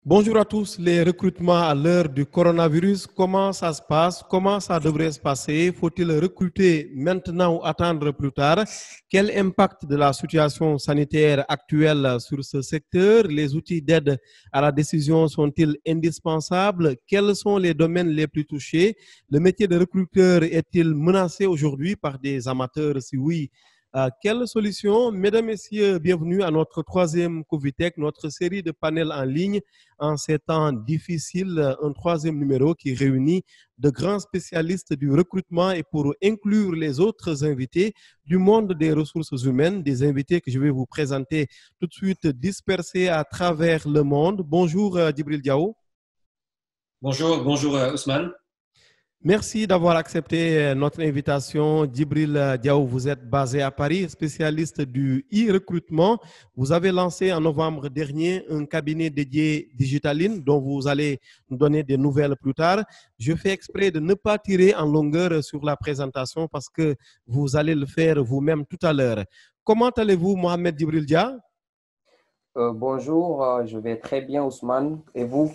Bonjour à tous. Les recrutements à l'heure du coronavirus, comment ça se passe? Comment ça devrait se passer? Faut-il recruter maintenant ou attendre plus tard? Quel impact de la situation sanitaire actuelle sur ce secteur? Les outils d'aide à la décision sont-ils indispensables? Quels sont les domaines les plus touchés? Le métier de recruteur est-il menacé aujourd'hui par des amateurs? Si oui, quelle solution? Mesdames, Messieurs, bienvenue à notre troisième Covitech, notre série de panels en ligne en ces temps difficiles, un troisième numéro qui réunit de grands spécialistes du recrutement et pour inclure les autres invités du monde des ressources humaines, des invités que je vais vous présenter tout de suite dispersés à travers le monde. Bonjour Djibril Diaw. Bonjour Ousmane. Merci d'avoir accepté notre invitation. Djibril Diaw, vous êtes basé à Paris, spécialiste du e-recrutement. Vous avez lancé en novembre dernier un cabinet dédié Digitaline dont vous allez nous donner des nouvelles plus tard. Je fais exprès de ne pas tirer en longueur sur la présentation parce que vous allez le faire vous-même tout à l'heure. Comment allez-vous, Mohamed Djibril Dia? Bonjour, je vais très bien Ousmane. Et vous?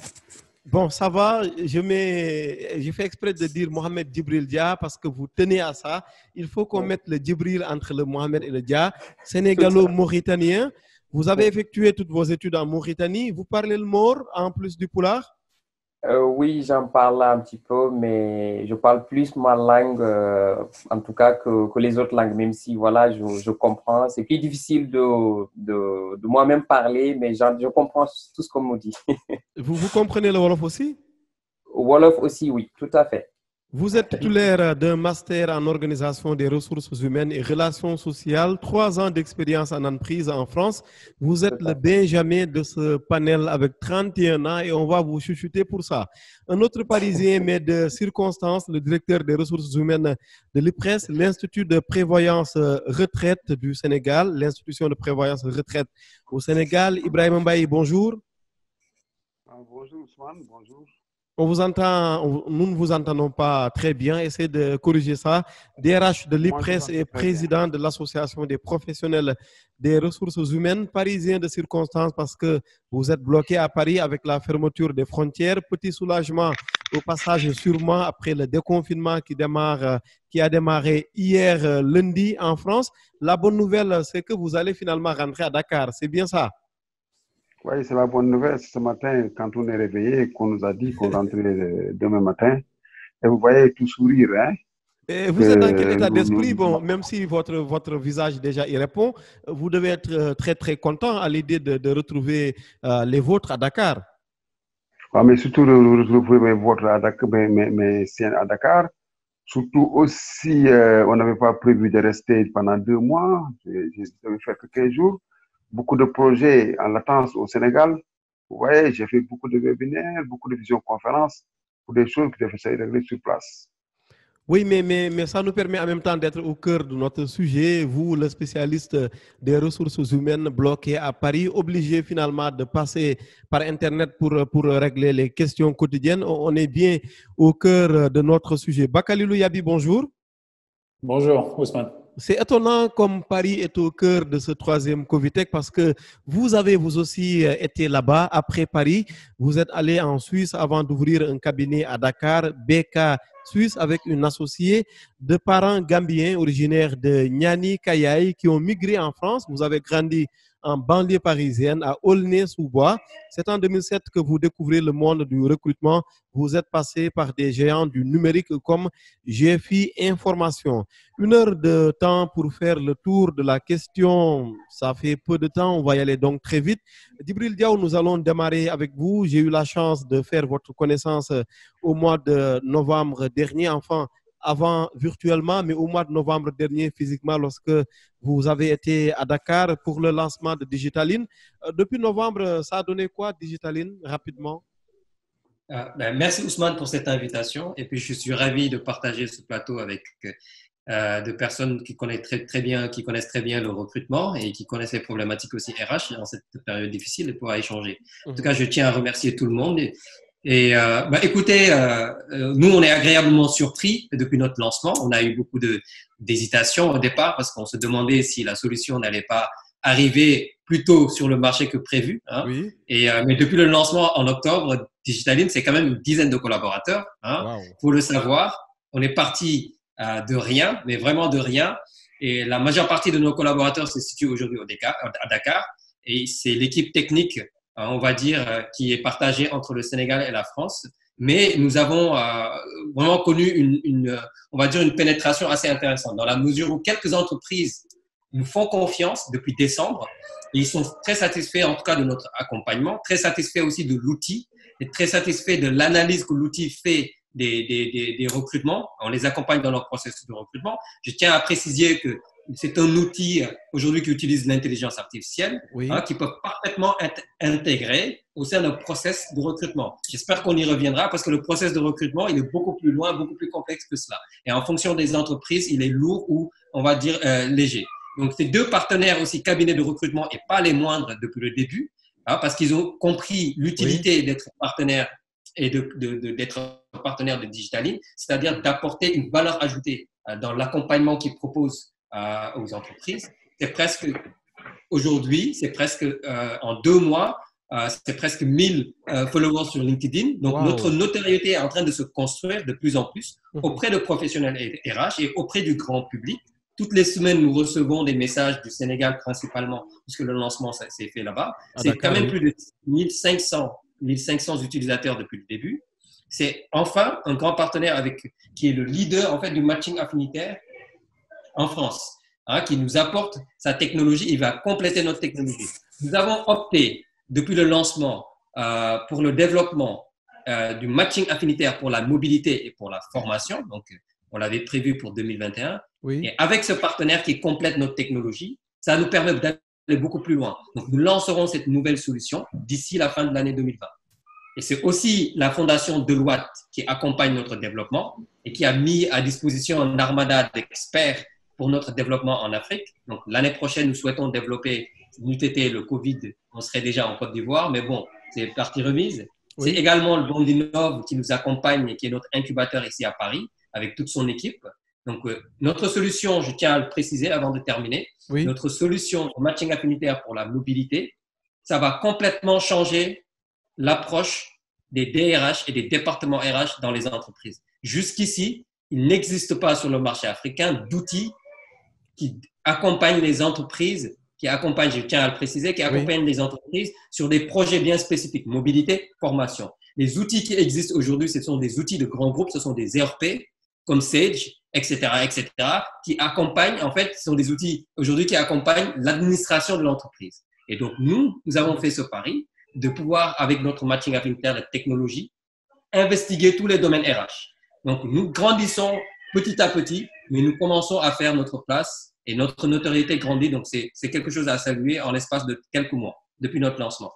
Bon, ça va. J'ai fait exprès de dire Mohamed Djibril Dia parce que vous tenez à ça. Il faut qu'on mette le Djibril entre le Mohamed et le Dia. Sénégalo-mauritanien. Vous avez effectué toutes vos études en Mauritanie. Vous parlez le Maure en plus du Pulaar? Oui, j'en parle un petit peu, mais je parle plus ma langue, en tout cas, que les autres langues, même si, voilà, je comprends. C'est plus difficile de moi-même parler, mais je comprends tout ce qu'on me dit. Vous comprenez le Wolof aussi? Wolof aussi, oui, tout à fait. Vous êtes titulaire d'un master en organisation des ressources humaines et relations sociales, 3 ans d'expérience en entreprise en France. Vous êtes le Benjamin de ce panel avec 31 ans et on va vous chuchoter pour ça. Un autre Parisien, mais de circonstance, le directeur des ressources humaines de l'IPRES, l'Institut de prévoyance retraite du Sénégal, l'institution de prévoyance retraite au Sénégal. Ibrahim Mbaye, bonjour. Bonjour Ousmane, bonjour. On vous entend, nous ne vous entendons pas très bien. Essayez de corriger ça. DRH de l'IPRES et président de l'Association des professionnels des ressources humaines, parisien de circonstance parce que vous êtes bloqué à Paris avec la fermeture des frontières. Petit soulagement au passage sûrement après le déconfinement qui a démarré hier lundi en France. La bonne nouvelle, c'est que vous allez finalement rentrer à Dakar. C'est bien ça? Oui, c'est la bonne nouvelle. Ce matin, quand on est réveillé, qu'on nous a dit qu'on rentrait demain matin, et vous voyez tout sourire. Hein, et vous êtes dans quel état d'esprit? Bon, même si votre visage déjà y répond, vous devez être très, très content à l'idée de retrouver les vôtres à Dakar. Ouais, mais surtout de retrouver mes vôtres à Dakar, mes siens à Dakar. Surtout aussi, on n'avait pas prévu de rester pendant 2 mois. J'ai fait que 15 jours. Beaucoup de projets en latence au Sénégal. Vous voyez, j'ai fait beaucoup de webinaires, beaucoup de visioconférences pour des choses que j'ai régler sur place. Oui, mais ça nous permet en même temps d'être au cœur de notre sujet. Vous, le spécialiste des ressources humaines bloqué à Paris, obligé finalement de passer par Internet pour régler les questions quotidiennes. On est bien au cœur de notre sujet. Bakalilou Yabi, bonjour. Bonjour, Ousmane. C'est étonnant comme Paris est au cœur de ce troisième Covitech parce que vous avez vous aussi été là-bas après Paris. Vous êtes allé en Suisse avant d'ouvrir un cabinet à Dakar, BK Suisse, avec une associée de parents gambiens originaires de Niani, Kayaï, qui ont migré en France. Vous avez grandi en banlieue parisienne, à Aulnay-sous-Bois. C'est en 2007 que vous découvrez le monde du recrutement. Vous êtes passé par des géants du numérique comme GFI Information. 1 heure de temps pour faire le tour de la question. Ça fait peu de temps, on va y aller donc très vite. Djibril Diaw, nous allons démarrer avec vous. J'ai eu la chance de faire votre connaissance au mois de novembre dernier, enfin avant virtuellement, mais au mois de novembre dernier physiquement lorsque vous avez été à Dakar pour le lancement de Digitaline. Depuis novembre, ça a donné quoi Digitaline rapidement? Merci Ousmane pour cette invitation et puis je suis ravi de partager ce plateau avec de personnes qui connaissent très bien le recrutement et qui connaissent les problématiques aussi RH dans cette période difficile de pouvoir échanger. En tout cas, je tiens à remercier tout le monde. Écoutez, nous, on est agréablement surpris depuis notre lancement. On a eu beaucoup d'hésitation au départ parce qu'on se demandait si la solution n'allait pas arrivé plus tôt sur le marché que prévu. Hein. Oui. Mais depuis le lancement en octobre, Digitaline, c'est quand même une dizaine de collaborateurs. Hein. Wow. Faut le savoir. On est parti de rien, mais vraiment de rien. Et la majeure partie de nos collaborateurs se situe aujourd'hui à Dakar. Et c'est l'équipe technique, on va dire, qui est partagée entre le Sénégal et la France. Mais nous avons vraiment connu on va dire, une pénétration assez intéressante dans la mesure où quelques entreprises nous font confiance depuis décembre et ils sont très satisfaits en tout cas de notre accompagnement, très satisfaits aussi de l'outil et très satisfaits de l'analyse que l'outil fait des recrutements. On les accompagne dans leur processus de recrutement. Je tiens à préciser que c'est un outil aujourd'hui qui utilise l'intelligence artificielle, Oui. qui peut parfaitement être intégré au sein d'un process de recrutement. J'espère qu'on y reviendra parce que le process de recrutement, il est beaucoup plus loin, beaucoup plus complexe que cela. Et en fonction des entreprises, il est lourd ou, on va dire, léger. Donc, ces deux partenaires aussi, cabinets de recrutement, et pas les moindres depuis le début, parce qu'ils ont compris l'utilité d'être partenaire et d'être partenaire de Digitaline, c'est-à-dire d'apporter une valeur ajoutée dans l'accompagnement qu'ils proposent aux entreprises. C'est presque, aujourd'hui, c'est presque en 2 mois, c'est presque 1000 followers sur LinkedIn. Donc, notre notoriété est en train de se construire de plus en plus auprès de professionnels RH et auprès du grand public. Toutes les semaines, nous recevons des messages du Sénégal principalement, puisque le lancement s'est fait là-bas. C'est quand même plus de 1500 utilisateurs depuis le début. C'est enfin un grand partenaire qui est le leader en fait, du matching affinitaire en France, qui nous apporte sa technologie. Il va compléter notre technologie. Nous avons opté depuis le lancement pour le développement du matching affinitaire pour la mobilité et pour la formation. Donc, on l'avait prévu pour 2021. Oui. Et avec ce partenaire qui complète notre technologie, ça nous permet d'aller beaucoup plus loin. Donc, nous lancerons cette nouvelle solution d'ici la fin de l'année 2020. Et c'est aussi la fondation Deloitte qui accompagne notre développement et qui a mis à disposition un armada d'experts pour notre développement en Afrique. Donc, l'année prochaine, nous souhaitons développer, n'eût été le Covid, on serait déjà en Côte d'Ivoire, mais bon, c'est partie remise. Oui. C'est également le Bondinov qui nous accompagne et qui est notre incubateur ici à Paris, avec toute son équipe. Donc, notre solution, je tiens à le préciser avant de terminer, notre solution de matching affinitaire pour la mobilité, ça va complètement changer l'approche des DRH et des départements RH dans les entreprises. Jusqu'ici, il n'existe pas sur le marché africain d'outils qui accompagnent les entreprises, je tiens à le préciser, qui accompagnent les entreprises sur des projets bien spécifiques, mobilité, formation. Les outils qui existent aujourd'hui, ce sont des outils de grands groupes, ce sont des ERP comme Sage, etc., qui accompagnent, en fait, ce sont des outils aujourd'hui qui accompagnent l'administration de l'entreprise. Et donc, nous avons fait ce pari de pouvoir, avec notre matching affinitaire de technologie, investiguer tous les domaines RH. Donc, nous grandissons petit à petit, mais nous commençons à faire notre place et notre notoriété grandit. Donc, c'est quelque chose à saluer en l'espace de quelques mois, depuis notre lancement.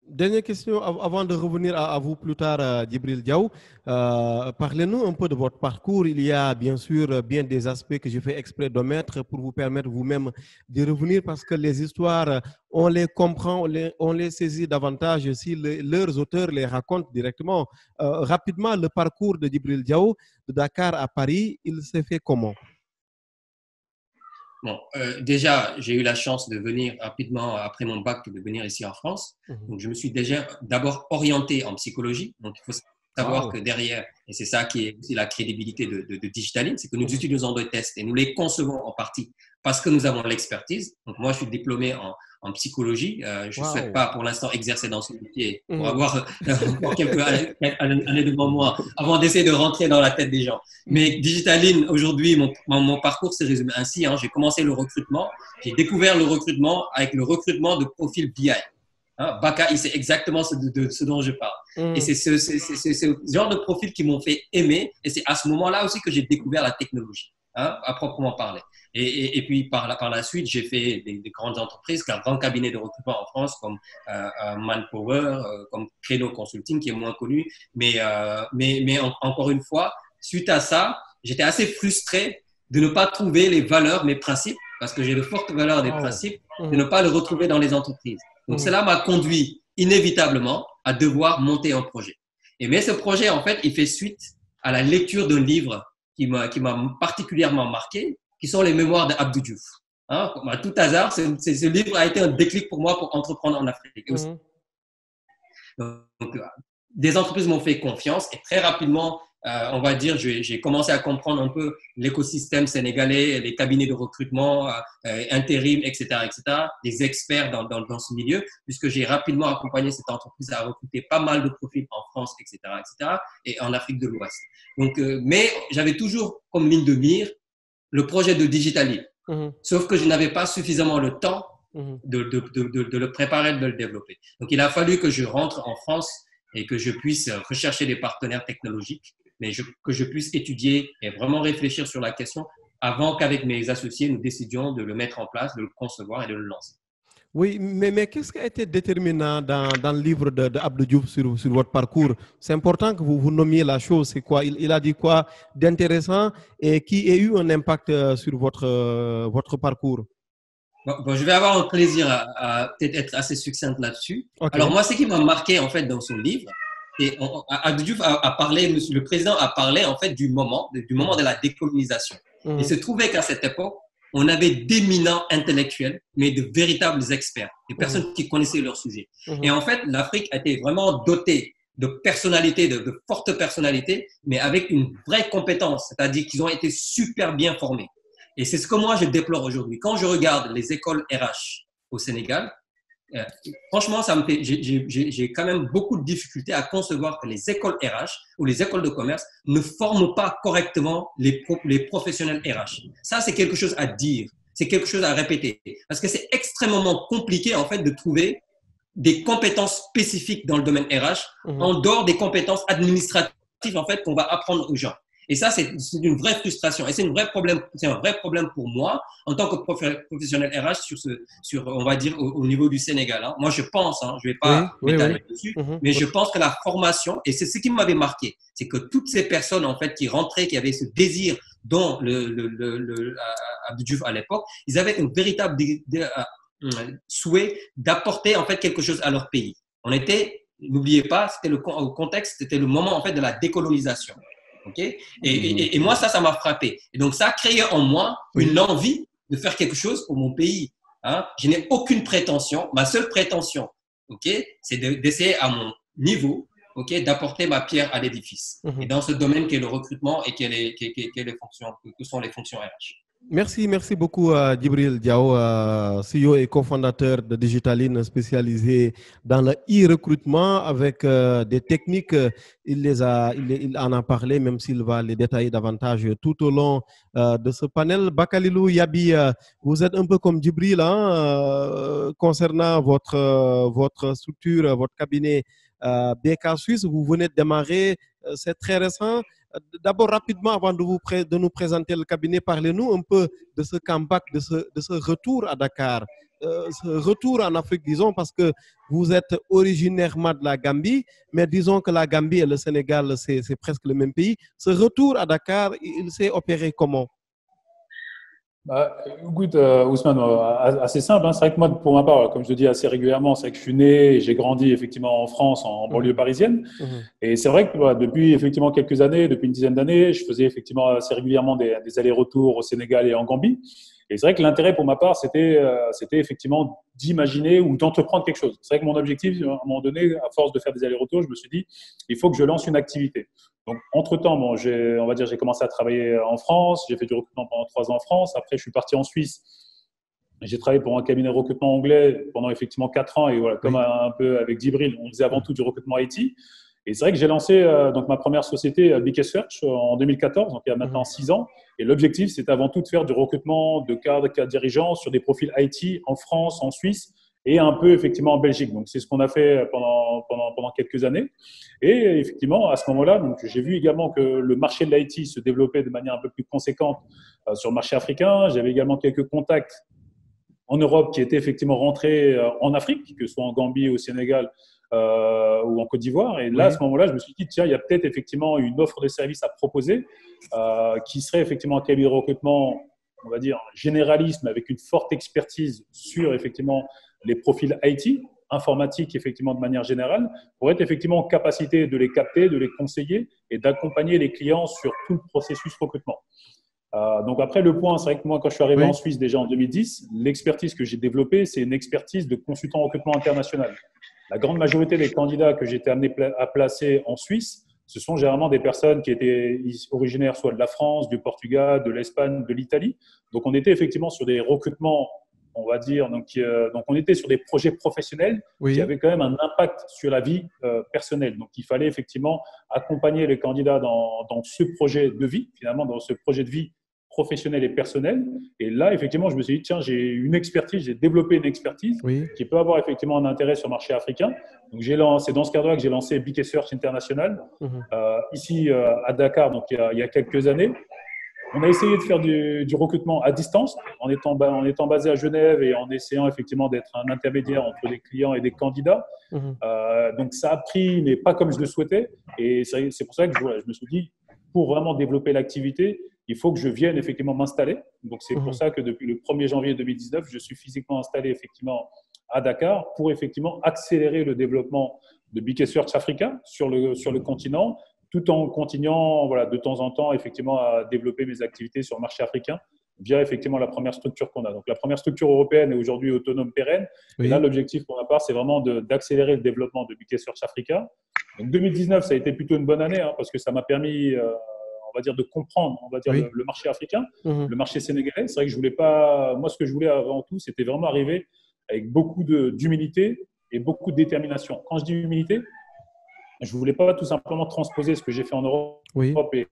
Dernière question avant de revenir à vous plus tard, Djibril Diaw. Parlez-nous un peu de votre parcours. Il y a bien sûr bien des aspects que je fais exprès d'omettre pour vous permettre vous-même de revenir parce que les histoires, on les comprend, on les saisit davantage si leurs auteurs les racontent directement. Rapidement, le parcours de Djibril Diaw de Dakar à Paris, il s'est fait comment? Bon, déjà, j'ai eu la chance de venir rapidement après mon bac, de venir ici en France. Donc, je me suis déjà d'abord orienté en psychologie. Donc, il faut savoir que derrière, et c'est ça qui est aussi la crédibilité de Digitaline, c'est que nous utilisons des tests et nous les concevons en partie parce que nous avons l'expertise. Donc, moi, je suis diplômé en psychologie. Je ne souhaite pas pour l'instant exercer dans ce métier pour avoir encore quelques années devant moi avant d'essayer de rentrer dans la tête des gens. Mais Digitaline, aujourd'hui, mon parcours se résume ainsi. J'ai commencé le recrutement. J'ai découvert le recrutement avec le recrutement de profil BI. Baka, c'est exactement de ce dont je parle. Et c'est ce genre de profil qui m'ont fait aimer. Et c'est à ce moment-là aussi que j'ai découvert la technologie, à proprement parler. Et puis, par la suite, j'ai fait des grandes entreprises, un grand cabinet de recrutement en France comme Manpower, comme Credo Consulting, qui est moins connu. Mais encore une fois, suite à ça, j'étais assez frustré de ne pas trouver les valeurs, mes principes, parce que j'ai de fortes valeurs des principes, de ne pas les retrouver dans les entreprises. Donc, cela m'a conduit inévitablement à devoir monter un projet. Mais ce projet, en fait, il fait suite à la lecture d'un livre qui m'a particulièrement marqué, qui sont les mémoires d'Abdou Diouf. Hein, à tout hasard, ce livre a été un déclic pour moi pour entreprendre en Afrique. Donc, des entreprises m'ont fait confiance et très rapidement, on va dire, j'ai commencé à comprendre un peu l'écosystème sénégalais, les cabinets de recrutement, intérim, etc., des experts dans ce milieu, puisque j'ai rapidement accompagné cette entreprise à recruter pas mal de profils en France, etc., et en Afrique de l'Ouest. Donc, mais j'avais toujours comme ligne de mire le projet de Digitali. Sauf que je n'avais pas suffisamment le temps de le préparer, de le développer. Donc, il a fallu que je rentre en France et que je puisse rechercher des partenaires technologiques, mais que je puisse étudier et vraiment réfléchir sur la question avant qu'avec mes associés, nous décidions de le mettre en place, de le concevoir et de le lancer. Oui, mais qu'est-ce qui a été déterminant dans le livre de Abdou Diouf sur votre parcours? C'est important que vous nommiez la chose. C'est quoi? Il a dit quoi d'intéressant et qui a eu un impact sur votre parcours? Bon, je vais avoir un plaisir à peut-être être assez succincte là-dessus. Okay. Alors, moi, ce qui m'a marqué, en fait, dans son livre, et Abdou Diouf a parlé, le président a parlé, en fait, du moment de la décolonisation. Il se trouvait qu'à cette époque, on avait d'éminents intellectuels, mais de véritables experts, des personnes qui connaissaient leur sujet. Et en fait, l'Afrique a été vraiment dotée de personnalités, de fortes personnalités, mais avec une vraie compétence, c'est-à-dire qu'ils ont été super bien formés. Et c'est ce que moi, je déplore aujourd'hui. Quand je regarde les écoles RH au Sénégal, franchement, j'ai quand même beaucoup de difficultés à concevoir que les écoles RH ou les écoles de commerce ne forment pas correctement les professionnels RH. Ça, c'est quelque chose à dire, c'est quelque chose à répéter. Parce que c'est extrêmement compliqué, en fait, de trouver des compétences spécifiques dans le domaine RH en dehors des compétences administratives, en fait, qu'on va apprendre aux gens. Et ça, c'est une vraie frustration. Et c'est un vrai problème pour moi, en tant que professionnel RH on va dire, au niveau du Sénégal. Hein. Moi, je pense, je ne vais pas m'étaler dessus, mais je pense que la formation, et c'est ce qui m'avait marqué, c'est que toutes ces personnes, en fait, qui rentraient, qui avaient ce désir dont Abdou Diouf à l'époque, ils avaient un véritable souhait d'apporter, en fait, quelque chose à leur pays. N'oubliez pas, c'était le contexte, c'était le moment, en fait, de la décolonisation. Okay? Et moi, ça m'a frappé. Et donc, ça a créé en moi une envie de faire quelque chose pour mon pays. Hein? Je n'ai aucune prétention. Ma seule prétention, c'est d'essayer à mon niveau, d'apporter ma pierre à l'édifice. Et dans ce domaine qui est le recrutement et que sont les fonctions RH. Merci beaucoup à Djibril Diao, CEO et cofondateur de Digitaline spécialisé dans le e-recrutement avec des techniques. Il en a parlé, même s'il va les détailler davantage tout au long de ce panel. Bakalilou Yabi, vous êtes un peu comme Djibril concernant votre structure, votre cabinet BK Suisse. Vous venez de démarrer, c'est très récent. D'abord, rapidement, avant de nous présenter le cabinet, parlez-nous un peu de ce comeback, de ce retour à Dakar, ce retour en Afrique, disons, parce que vous êtes originairement de la Gambie, mais disons que la Gambie et le Sénégal, c'est presque le même pays. Ce retour à Dakar, il s'est opéré comment? Écoute, Ousmane, assez simple. Hein. C'est vrai que moi, pour ma part, comme je le dis assez régulièrement, c'est vrai que je suis né et j'ai grandi effectivement en France, en banlieue parisienne. Et c'est vrai que depuis effectivement quelques années, depuis une dizaine d'années, je faisais effectivement assez régulièrement des allers-retours au Sénégal et en Gambie. Et c'est vrai que l'intérêt pour ma part, c'était effectivement d'imaginer ou d'entreprendre quelque chose. C'est vrai que mon objectif, à un moment donné, à force de faire des allers-retours, je me suis dit, il faut que je lance une activité. Donc, entre-temps, j'ai commencé à travailler en France. J'ai fait du recrutement pendant 3 ans en France. Après, je suis parti en Suisse. J'ai travaillé pour un cabinet de recrutement anglais pendant effectivement 4 ans. Et voilà, comme un peu avec Djibril, on faisait avant tout du recrutement IT. Et c'est vrai que j'ai lancé donc ma première société, BK Search, en 2014, donc il y a maintenant 6 ans. Et l'objectif, c'était avant tout de faire du recrutement de cadres dirigeants sur des profils IT en France, en Suisse et un peu effectivement en Belgique. Donc, c'est ce qu'on a fait pendant quelques années. Et effectivement, à ce moment-là, donc, j'ai vu également que le marché de l'IT se développait de manière un peu plus conséquente sur le marché africain. J'avais également quelques contacts en Europe qui étaient effectivement rentrés en Afrique, que ce soit en Gambie, au Sénégal ou en Côte d'Ivoire. Et là, à ce moment-là, je me suis dit, tiens, il y a peut-être effectivement une offre de service à proposer qui serait effectivement un cabinet de recrutement, on va dire, généraliste, mais avec une forte expertise sur effectivement les profils IT, informatique effectivement de manière générale, pour être effectivement en capacité de les capter, de les conseiller et d'accompagner les clients sur tout le processus recrutement. Donc après, le point, c'est vrai que moi, quand je suis arrivé en Suisse déjà en 2010, l'expertise que j'ai développée, c'est une expertise de consultant en recrutement international. La grande majorité des candidats que j'ai été amené à placer en Suisse, ce sont généralement des personnes qui étaient originaires soit de la France, du Portugal, de l'Espagne, de l'Italie. Donc, on était effectivement sur des recrutements, on va dire, donc on était sur des projets professionnels qui avaient quand même un impact sur la vie personnelle. Donc, il fallait effectivement accompagner les candidats dans ce projet de vie, finalement, dans ce projet de vie professionnel et personnel. Et là, effectivement, je me suis dit, tiens, j'ai développé une expertise qui peut avoir effectivement un intérêt sur le marché africain. Donc, c'est dans ce cadre-là que j'ai lancé BK Search International, ici à Dakar, donc il y a quelques années. On a essayé de faire du recrutement à distance, en étant basé à Genève et en essayant effectivement d'être un intermédiaire entre les clients et des candidats. Donc, ça a pris, mais pas comme je le souhaitais. Et c'est pour ça que je me suis dit, pour vraiment développer l'activité, il faut que je vienne effectivement m'installer. Donc, c'est pour ça que depuis le 1er janvier 2019, je suis physiquement installé effectivement à Dakar pour effectivement accélérer le développement de BK Search Africa sur le continent, tout en continuant de temps en temps effectivement à développer mes activités sur le marché africain via effectivement la première structure qu'on a. Donc, la première structure européenne est aujourd'hui autonome, pérenne. Et là, l'objectif pour ma part, c'est vraiment d'accélérer le développement de BK Search Africa. Donc, 2019, ça a été plutôt une bonne année parce que ça m'a permis on va dire, de comprendre, le marché africain, le marché sénégalais. C'est vrai que moi, ce que je voulais avant tout, c'était vraiment arriver avec beaucoup d'humilité et beaucoup de détermination. Quand je dis humilité, je ne voulais pas tout simplement transposer ce que j'ai fait en Europe et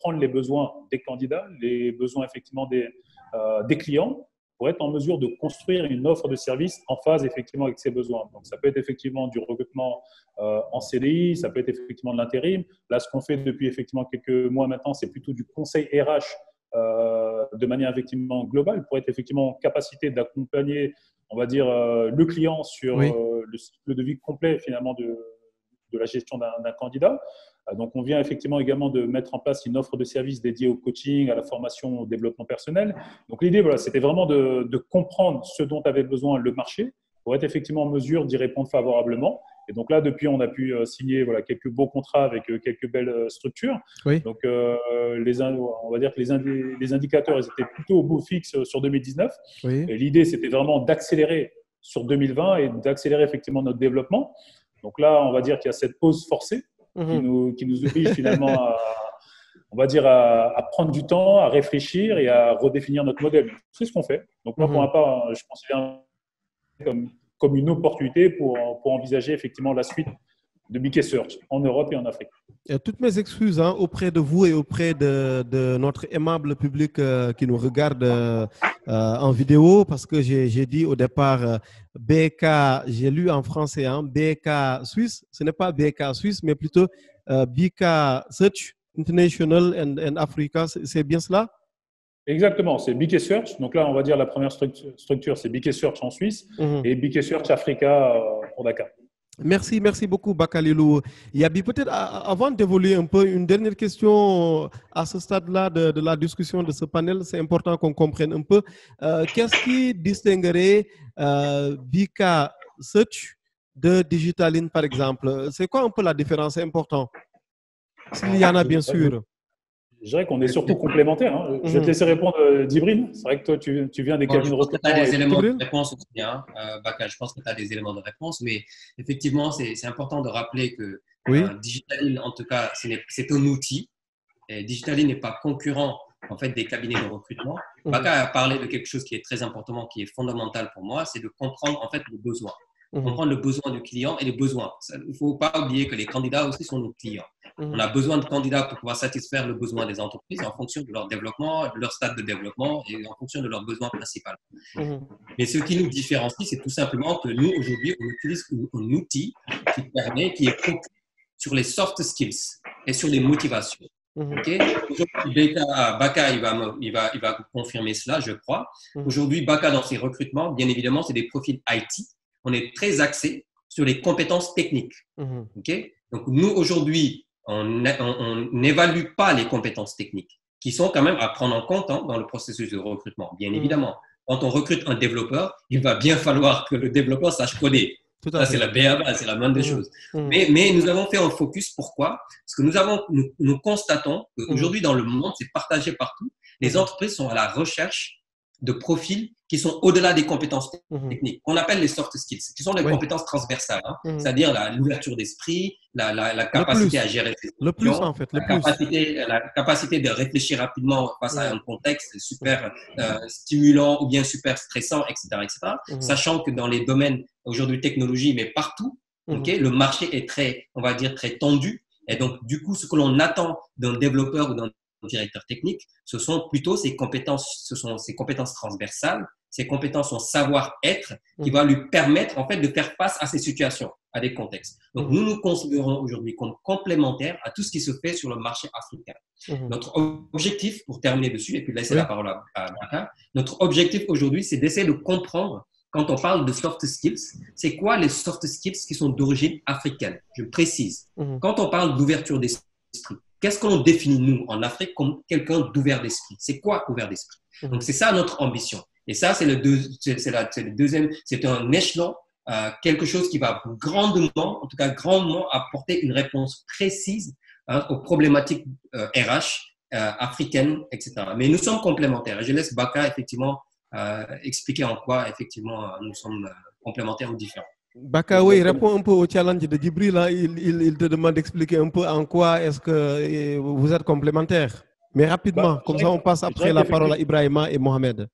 prendre les besoins des candidats, les besoins effectivement des clients, pour être en mesure de construire une offre de service en phase effectivement avec ses besoins. Donc, ça peut être effectivement du recrutement en CDI, ça peut être effectivement de l'intérim. Là, ce qu'on fait depuis effectivement quelques mois maintenant, c'est plutôt du conseil RH de manière effectivement globale pour être effectivement en capacité d'accompagner, on va dire, le client sur le cycle de vie complet finalement de la gestion d'un candidat. Donc, on vient effectivement également de mettre en place une offre de service dédiée au coaching, à la formation, au développement personnel. Donc, l'idée, c'était vraiment de comprendre ce dont avait besoin le marché pour être effectivement en mesure d'y répondre favorablement. Et donc là, depuis, on a pu signer quelques beaux contrats avec quelques belles structures. Donc, on va dire que les indicateurs, ils étaient plutôt au beau fixe sur 2019. Et l'idée, c'était vraiment d'accélérer sur 2020 et d'accélérer effectivement notre développement. Donc là, on va dire qu'il y a cette pause forcée qui nous oblige finalement à prendre du temps, à réfléchir et à redéfinir notre modèle. C'est ce qu'on fait. Donc moi, pour ma part, je considère comme une opportunité pour envisager effectivement la suite de BK Search en Europe et en Afrique. Et toutes mes excuses auprès de vous et auprès de notre aimable public qui nous regarde en vidéo, parce que j'ai dit au départ BK, j'ai lu en français, BK Suisse. Ce n'est pas BK Suisse, mais plutôt BK Search International and Africa. C'est bien cela? Exactement, c'est BK Search. Donc là, on va dire la première structure, c'est BK Search en Suisse et BK Search Africa pour Dakar. Merci beaucoup, Bakalilou. Yabi, peut-être avant d'évoluer un peu, une dernière question à ce stade-là de la discussion de ce panel. C'est important qu'on comprenne un peu. Qu'est-ce qui distinguerait BK Search de Digitaline, par exemple? C'est quoi un peu la différence? C'est important. S'il y en a, bien sûr. Je dirais qu'on est surtout complémentaires. Je vais te laisser répondre, Djibril. C'est vrai que toi, tu viens des cabines de recrutement. Je pense que tu as des éléments de réponse aussi, Baka. Je pense que tu as des éléments de réponse, mais effectivement, c'est important de rappeler que Digitaline, en tout cas, c'est un outil. Et Digitaline n'est pas concurrent en fait, des cabinets de recrutement. Baka a parlé de quelque chose qui est très important, qui est fondamental pour moi, c'est de comprendre en fait le besoin. Comprendre le besoin du client et les besoins. Il ne faut pas oublier que les candidats aussi sont nos clients. On a besoin de candidats pour pouvoir satisfaire le besoin des entreprises en fonction de leur développement, de leur stade de développement et en fonction de leurs besoins principaux. Mais ce qui nous différencie, c'est tout simplement que nous, aujourd'hui, on utilise un outil qui est focus sur les soft skills et sur les motivations. Okay. Aujourd'hui, Baka, il va confirmer cela, je crois. Aujourd'hui, Baka, dans ses recrutements, bien évidemment, c'est des profils IT. On est très axé sur les compétences techniques. Okay. Donc, nous, aujourd'hui, on n'évalue pas les compétences techniques qui sont quand même à prendre en compte dans le processus de recrutement, bien évidemment. Quand on recrute un développeur, il va bien falloir que le développeur sache coder. Tout à Ça, fait. c'est la BABA, c'est la moindre des choses. Mais nous avons fait un focus. Pourquoi? Parce que nous constatons qu'aujourd'hui, dans le monde, c'est partagé partout. Les entreprises sont à la recherche de profils qui sont au-delà des compétences techniques, qu'on appelle les soft skills, qui sont les compétences transversales, hein, c'est-à-dire l'ouverture d'esprit, la capacité à gérer ses émotions, en fait, la capacité de réfléchir rapidement face à un contexte super stimulant ou bien super stressant, etc., sachant que dans les domaines aujourd'hui technologie, mais partout, le marché est très, on va dire, très tendu. Et donc, du coup, ce que l'on attend d'un développeur ou d'un directeur technique, ce sont plutôt ces compétences transversales, ces compétences en savoir-être qui va lui permettre en fait de faire face à ces situations, à des contextes. Donc nous nous considérons aujourd'hui comme complémentaires à tout ce qui se fait sur le marché africain. Notre objectif, pour terminer dessus et puis laisser la parole à Baka, notre objectif aujourd'hui, c'est d'essayer de comprendre quand on parle de soft skills, c'est quoi les soft skills qui sont d'origine africaine? Je précise. Quand on parle d'ouverture d'esprit, qu'est-ce qu'on définit, nous, en Afrique, comme quelqu'un d'ouvert d'esprit? C'est quoi ouvert d'esprit? Donc, c'est ça notre ambition. Et ça, c'est le deuxième, c'est un échelon, quelque chose qui va grandement apporter une réponse précise aux problématiques RH africaines, etc. Mais nous sommes complémentaires. Et je laisse Baka, effectivement, expliquer en quoi, effectivement, nous sommes complémentaires ou différents. Baka, oui, répond un peu au challenge de Djibril. Hein. Il te demande d'expliquer un peu en quoi est-ce que vous êtes complémentaires. Mais rapidement, comme ça on passe après la parole à Ibrahima et Mohamed.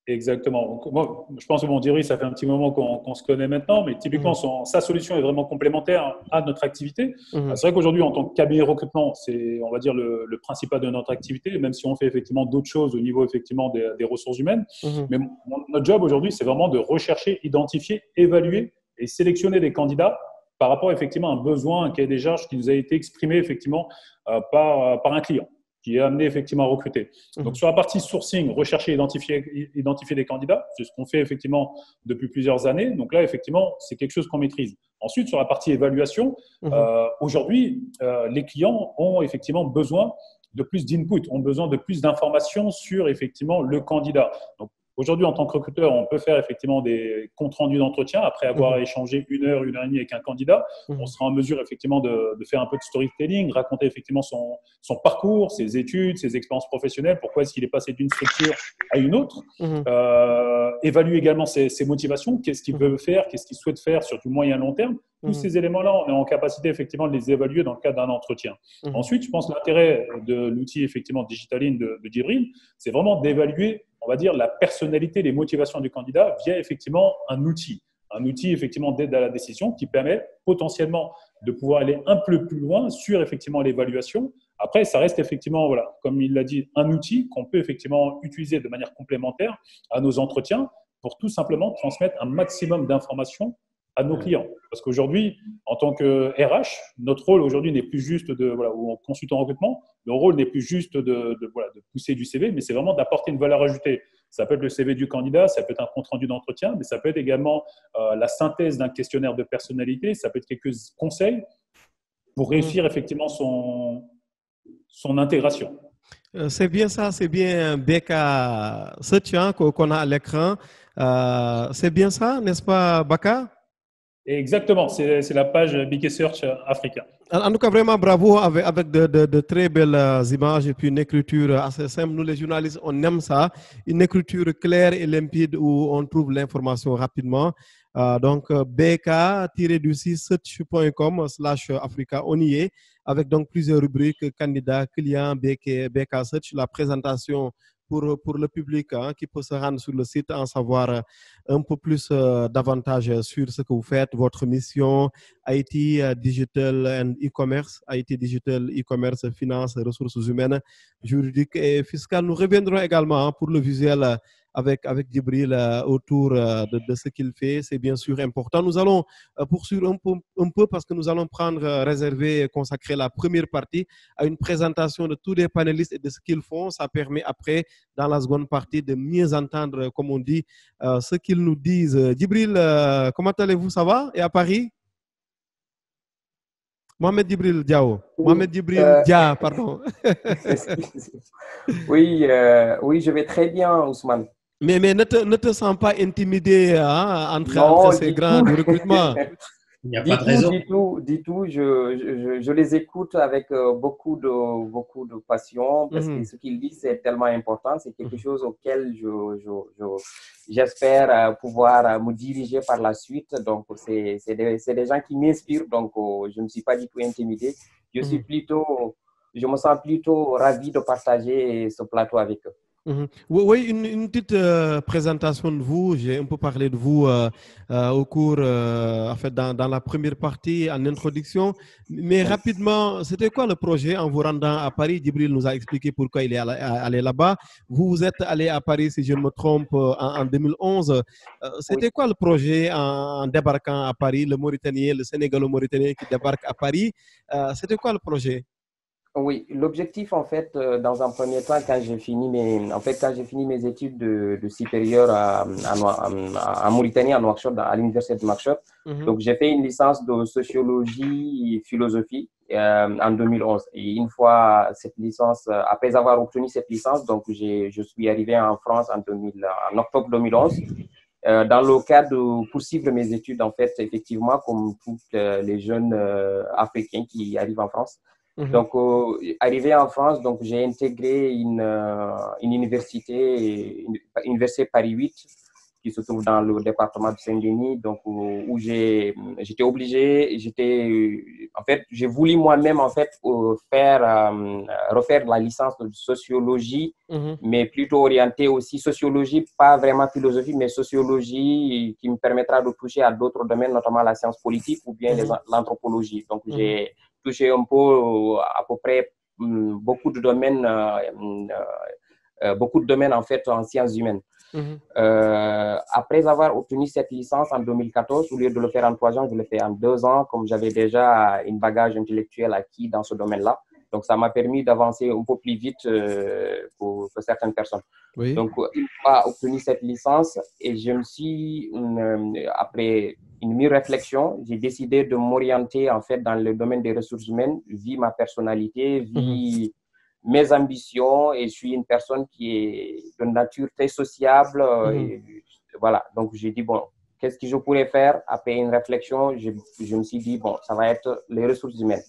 Exactement. Donc, moi, je pense que Djibril, ça fait un petit moment qu'on se connaît maintenant, mais typiquement, sa solution est vraiment complémentaire à notre activité. C'est vrai qu'aujourd'hui, en tant que cabinet de recrutement, c'est, on va dire, le principal de notre activité, même si on fait effectivement d'autres choses au niveau effectivement des ressources humaines. Mais notre job aujourd'hui, c'est vraiment de rechercher, identifier, évaluer et sélectionner des candidats par rapport effectivement à un besoin, un cahier des charges qui nous a été exprimé effectivement par un client qui est amené effectivement à recruter. Donc, sur la partie sourcing, rechercher, identifier des candidats, c'est ce qu'on fait effectivement depuis plusieurs années. Donc là, effectivement, c'est quelque chose qu'on maîtrise. Ensuite, sur la partie évaluation, aujourd'hui, les clients ont effectivement besoin de plus d'input, ont besoin de plus d'informations sur effectivement le candidat. Donc, aujourd'hui, en tant que recruteur, on peut faire effectivement des comptes rendus d'entretien après avoir échangé une heure et demie avec un candidat. On sera en mesure effectivement de faire un peu de storytelling, raconter effectivement son parcours, ses études, ses expériences professionnelles, pourquoi est-ce qu'il est passé d'une structure à une autre, évaluer également ses motivations, qu'est-ce qu'il veut faire, qu'est-ce qu'il souhaite faire sur du moyen et long terme. Tous ces éléments-là, on est en capacité effectivement de les évaluer dans le cadre d'un entretien. Ensuite, je pense que l'intérêt de l'outil effectivement Digitaline de Djibril, c'est vraiment d'évaluer, on va dire, la personnalité, les motivations du candidat via effectivement un outil effectivement d'aide à la décision qui permet potentiellement de pouvoir aller un peu plus loin sur effectivement l'évaluation. Après, ça reste effectivement, voilà, comme il l'a dit, un outil qu'on peut effectivement utiliser de manière complémentaire à nos entretiens pour tout simplement transmettre un maximum d'informations à nos clients. Parce qu'aujourd'hui, en tant que RH, notre rôle aujourd'hui n'est plus juste ou consultant en recrutement, le rôle n'est plus juste de pousser du CV, mais c'est vraiment d'apporter une valeur ajoutée. Ça peut être le CV du candidat, ça peut être un compte-rendu d'entretien, mais ça peut être également la synthèse d'un questionnaire de personnalité, ça peut être quelques conseils pour réussir effectivement son intégration. C'est bien ça, c'est bien Beka Search qu'on a à l'écran. C'est bien ça, n'est-ce pas, Baka? Exactement, c'est la page BK Search Africa. En tout cas, vraiment bravo avec de très belles images et puis une écriture assez simple. Nous, les journalistes, on aime ça. Une écriture claire et limpide où on trouve l'information rapidement. Donc, bk-search.com/Africa, on y est, avec donc plusieurs rubriques, candidats, clients, BK Search, la présentation pour le public qui peut se rendre sur le site, en savoir un peu plus davantage sur ce que vous faites, votre mission, IT, Digital and E-commerce, IT, Digital, E-commerce, finance, ressources humaines, juridiques et fiscales. Nous reviendrons également pour le visuel avec Djibril autour de ce qu'il fait. C'est bien sûr important. Nous allons poursuivre un peu parce que nous allons consacrer la première partie à une présentation de tous les panélistes et de ce qu'ils font. Ça permet après, dans la seconde partie, de mieux entendre, comme on dit, ce qu'ils nous disent. Djibril, comment allez-vous? Ça va? Et à Paris? Mohamed Djibril Diao. Mohamed Djibril Dia, pardon. Oui, je vais très bien, Ousmane. Mais ne te sens pas intimidé entre Non, ces du grands tout. du recrutement? Il n'y a pas de raison. Du tout. Je les écoute avec beaucoup de passion parce que ce qu'ils disent c'est tellement important. C'est quelque chose auquel j'espère pouvoir me diriger par la suite. Donc, c'est des gens qui m'inspirent. Donc, je ne suis pas du tout intimidé. Je me sens plutôt ravi de partager ce plateau avec eux. Oui, une petite présentation de vous. J'ai un peu parlé de vous au cours, en fait, dans la première partie, en introduction. Mais rapidement, c'était quoi le projet en vous rendant à Paris? Djibril nous a expliqué pourquoi il est allé là-bas. Vous êtes allé à Paris, si je ne me trompe, en 2011. C'était quoi le projet en débarquant à Paris, le Mauritanien, le Sénégalo-Mauritanien qui débarque à Paris? C'était quoi le projet? Oui, l'objectif, en fait, dans un premier temps, quand j'ai fini mes études de supérieur en Mauritanie, à Nouakchott, à l'université de Nouakchott, donc j'ai fait une licence de sociologie et philosophie en 2011. Et une fois cette licence, après avoir obtenu cette licence, donc je suis arrivé en France en octobre 2011. Dans le cadre de poursuivre mes études, en fait, effectivement, comme tous les jeunes Africains qui arrivent en France. Donc, arrivé en France, donc j'ai intégré une université Paris 8, qui se trouve dans le département de Saint-Denis, donc où j'ai voulu moi-même en fait refaire la licence de sociologie, mais plutôt orientée aussi sociologie, pas vraiment philosophie, mais sociologie qui me permettra de toucher à d'autres domaines, notamment la science politique ou bien l'anthropologie. Donc, j'ai touché un peu à peu près beaucoup de domaines en fait en sciences humaines. Après avoir obtenu cette licence en 2014, au lieu de le faire en 3 ans, je l'ai fait en 2 ans, comme j'avais déjà un bagage intellectuel acquis dans ce domaine-là. Donc, ça m'a permis d'avancer un peu plus vite pour certaines personnes. Oui. Donc, une fois obtenu cette licence, et je me suis, après une réflexion, j'ai décidé de m'orienter en fait dans le domaine des ressources humaines, vu ma personnalité, vu mes ambitions, et je suis une personne qui est de nature très sociable. Et voilà, donc j'ai dit, bon, qu'est-ce que je pourrais faire? Après une réflexion, je me suis dit, bon, ça va être les ressources humaines.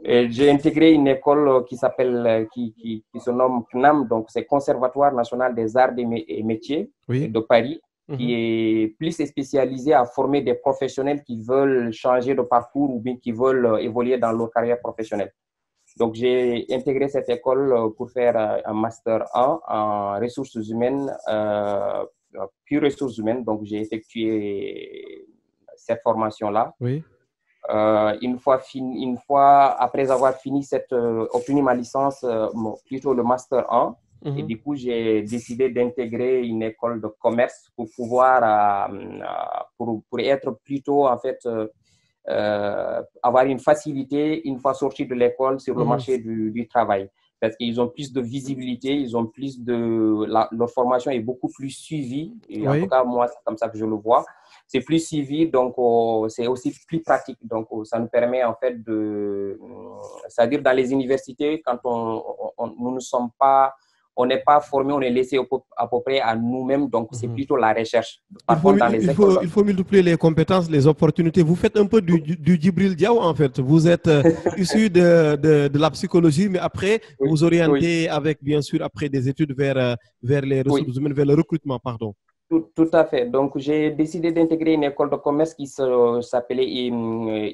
J'ai intégré une école qui se nomme CNAM, donc c'est Conservatoire national des arts et métiers de Paris, qui est plus spécialisé à former des professionnels qui veulent changer de parcours ou bien qui veulent évoluer dans leur carrière professionnelle. Donc, j'ai intégré cette école pour faire un Master 1 en ressources humaines, pure ressources humaines. Donc, j'ai effectué cette formation-là. Oui. Une fois après avoir obtenu ma licence, plutôt le Master 1, et du coup, j'ai décidé d'intégrer une école de commerce pour pouvoir, pour être plutôt, en fait, avoir une facilité une fois sorti de l'école sur le marché du travail. Parce qu'ils ont plus de visibilité, ils ont plus leur formation est beaucoup plus suivie. Et en tout cas, moi, c'est comme ça que je le vois. C'est plus suivi, donc c'est aussi plus pratique. Donc, ça nous permet en fait c'est-à-dire dans les universités, quand nous ne sommes pas, on n'est pas formé, on est laissé à peu près à nous-mêmes, donc c'est plutôt la recherche. Par contre, dans les écoles, il faut multiplier les compétences, les opportunités. Vous faites un peu du Djibril Diaw, en fait. Vous êtes issu de la psychologie, mais après, vous orientez avec, bien sûr, après des études vers les ressources humaines, vers le recrutement, pardon. Tout à fait. Donc, j'ai décidé d'intégrer une école de commerce qui s'appelait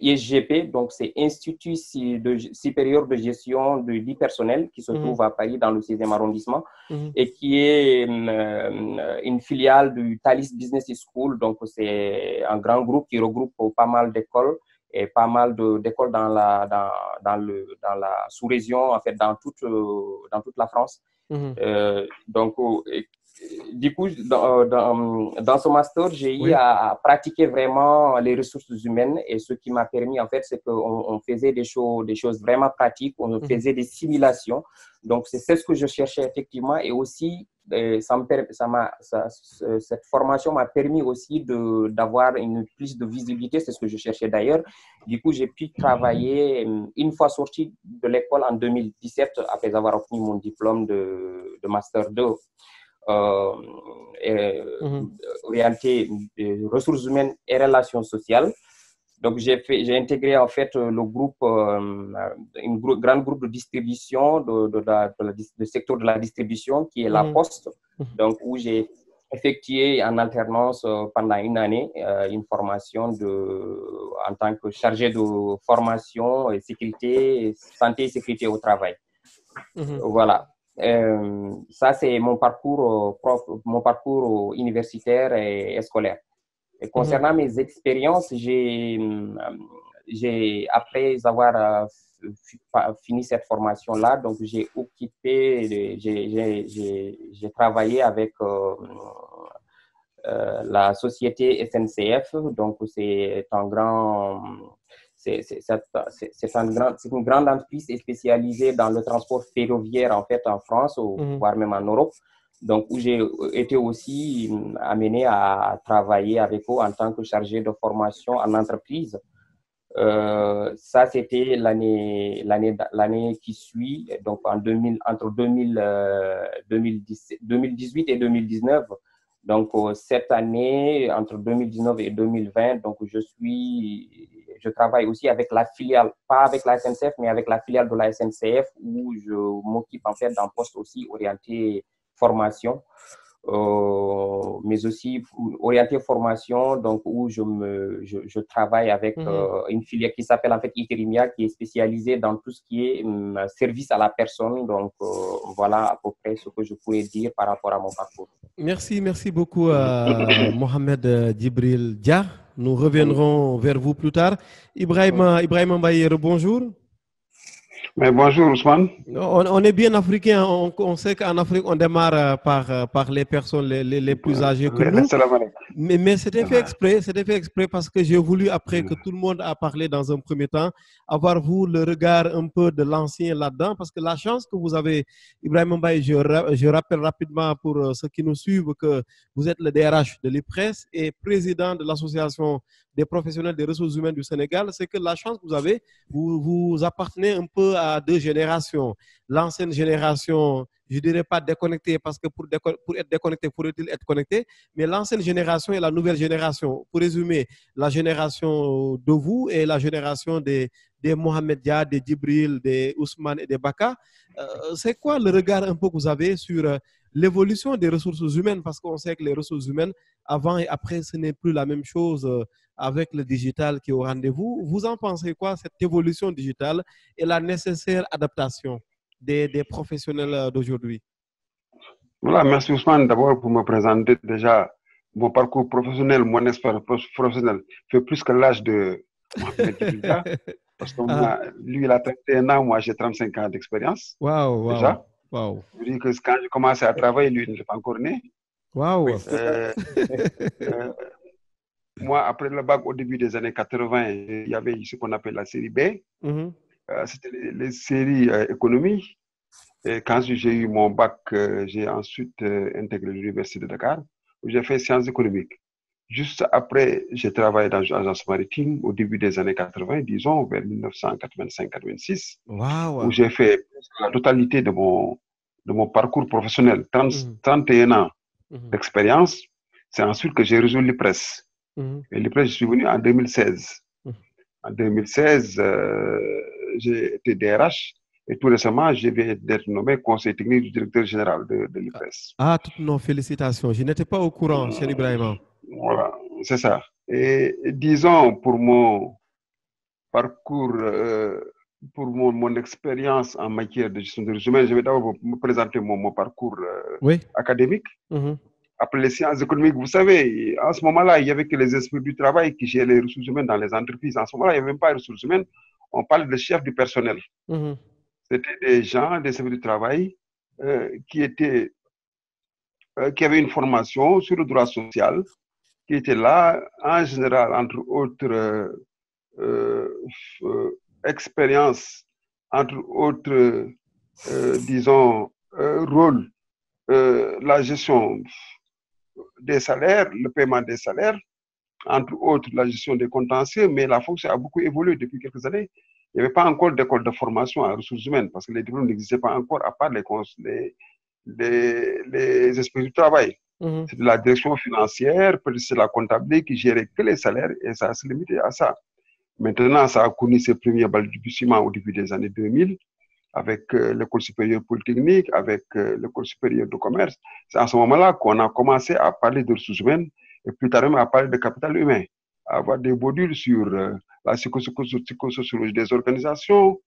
ISGP. Donc, c'est Institut supérieur de gestion du personnel qui se trouve à Paris dans le 6e arrondissement et qui est une filiale du Thalys Business School. Donc, c'est un grand groupe qui regroupe pas mal d'écoles et pas mal d'écoles dans la sous-région, en fait, dans toute la France. Donc, du coup, dans ce master, j'ai eu à pratiquer vraiment les ressources humaines, et ce qui m'a permis, en fait, c'est qu'on faisait des choses vraiment pratiques, on faisait des simulations. Donc, c'est ce que je cherchais effectivement, et aussi, cette formation m'a permis aussi d'avoir plus de visibilité, c'est ce que je cherchais d'ailleurs. Du coup, j'ai pu travailler une fois sorti de l'école en 2017, après avoir obtenu mon diplôme de Master 2. orienté ressources humaines et relations sociales. Donc, j'ai intégré en fait le groupe, grand groupe de distribution du secteur de la distribution qui est la Poste. Donc, où j'ai effectué en alternance pendant une année une formation en tant que chargé de formation et sécurité, santé et sécurité au travail. Voilà. Ça, c'est mon parcours universitaire et scolaire. Et concernant mes expériences, après avoir fini cette formation-là, donc j'ai travaillé avec la société SNCF. Donc c'est une grande entreprise spécialisée dans le transport ferroviaire en fait en France, voire même en Europe. Donc, où j'ai été aussi amené à travailler avec eux en tant que chargé de formation en entreprise. Ça, c'était l'année qui suit, donc entre 2018 et 2019. Donc, cette année, entre 2019 et 2020, donc je travaille aussi avec la filiale, pas avec la SNCF, mais avec la filiale de la SNCF, où je m'occupe en fait d'un poste aussi orienté formation, mais aussi orienté formation, donc où je travaille avec une filière qui s'appelle en fait Iterimia, qui est spécialisée dans tout ce qui est service à la personne. Donc voilà à peu près ce que je pourrais dire par rapport à mon parcours. Merci beaucoup Mohamed Djibril Dia. Nous reviendrons vers vous plus tard. Ibrahima Mbaye, bonjour. Mais bonjour Ousmane. On est bien africain, on sait qu'en Afrique on démarre par les personnes les plus âgées que nous. Mais c'était fait exprès parce que j'ai voulu, après que tout le monde a parlé dans un premier temps, avoir vous le regard un peu de l'ancien là-dedans, parce que la chance que vous avez, Ibrahima Mbaye, je rappelle rapidement pour ceux qui nous suivent que vous êtes le DRH de l'IPRES et président de l'association des professionnels des ressources humaines du Sénégal. C'est que la chance que vous avez, vous appartenez un peu à deux générations. L'ancienne génération, je ne dirais pas déconnectée, parce que pour être déconnecté, faut-il être connecté, mais l'ancienne génération et la nouvelle génération. Pour résumer, la génération de vous et la génération des Mohamed Dia, des Djibril, des Ousmane et des Baka. C'est quoi le regard un peu que vous avez sur l'évolution des ressources humaines? Parce qu'on sait que les ressources humaines, avant et après, ce n'est plus la même chose avec le digital qui est au rendez-vous. Vous en pensez quoi, cette évolution digitale et la nécessaire adaptation des professionnels d'aujourd'hui? Voilà, merci Ousmane d'abord pour me présenter. Déjà, mon parcours professionnel, mon expérience professionnelle fait plus que l'âge de Mohamed Djibril. Parce que lui, il a 31 ans, moi j'ai 35 ans d'expérience. Wow. Je dis que quand j'ai commencé à travailler, lui, il n'était pas encore né. Wow. Moi, après le bac, au début des années 80, il y avait ce qu'on appelle la série B. C'était les séries économie. Et quand j'ai eu mon bac, j'ai ensuite intégré l'Université de Dakar, où j'ai fait sciences économiques. Juste après, j'ai travaillé dans une agence maritime au début des années 80, disons, vers 1985-86, où j'ai fait la totalité de mon parcours professionnel, 31 ans d'expérience. C'est ensuite que j'ai rejoint l'IPRES. Et l'IPRES, je suis venu en 2016. En 2016, j'ai été DRH. Et tout récemment, je viens d'être nommé conseiller technique du directeur général de l'IPRES. Toutes nos félicitations. Je n'étais pas au courant, cher Ibrahima. Voilà, c'est ça. Et disons, pour mon parcours, pour mon expérience en matière de gestion de ressources humaines, je vais d'abord me présenter mon parcours académique. Après les sciences économiques, vous savez, en ce moment-là, il n'y avait que les esprits du travail qui gèrent les ressources humaines dans les entreprises. En ce moment-là, il n'y avait même pas de ressources humaines. On parle de chef du personnel. C'était des gens, des services du travail qui avaient une formation sur le droit social, qui étaient là, en général, entre autres expériences, entre autres, disons, rôles, la gestion des salaires, le paiement des salaires, entre autres la gestion des contentieux, mais la fonction a beaucoup évolué depuis quelques années. Il n'y avait pas encore d'école de formation en ressources humaines parce que les diplômes n'existaient pas encore, à part les inspecteurs du travail. C'est de la direction financière, peut-être c'est la comptabilité qui gérait que les salaires et ça se limitait à ça. Maintenant, ça a connu ses premiers balbutiements au début des années 2000 avec l'école supérieure polytechnique, avec l'école supérieure de commerce. C'est à ce moment-là qu'on a commencé à parler de ressources humaines et plus tard à parler de capital humain, à avoir des modules sur la psychosociologie des organisations,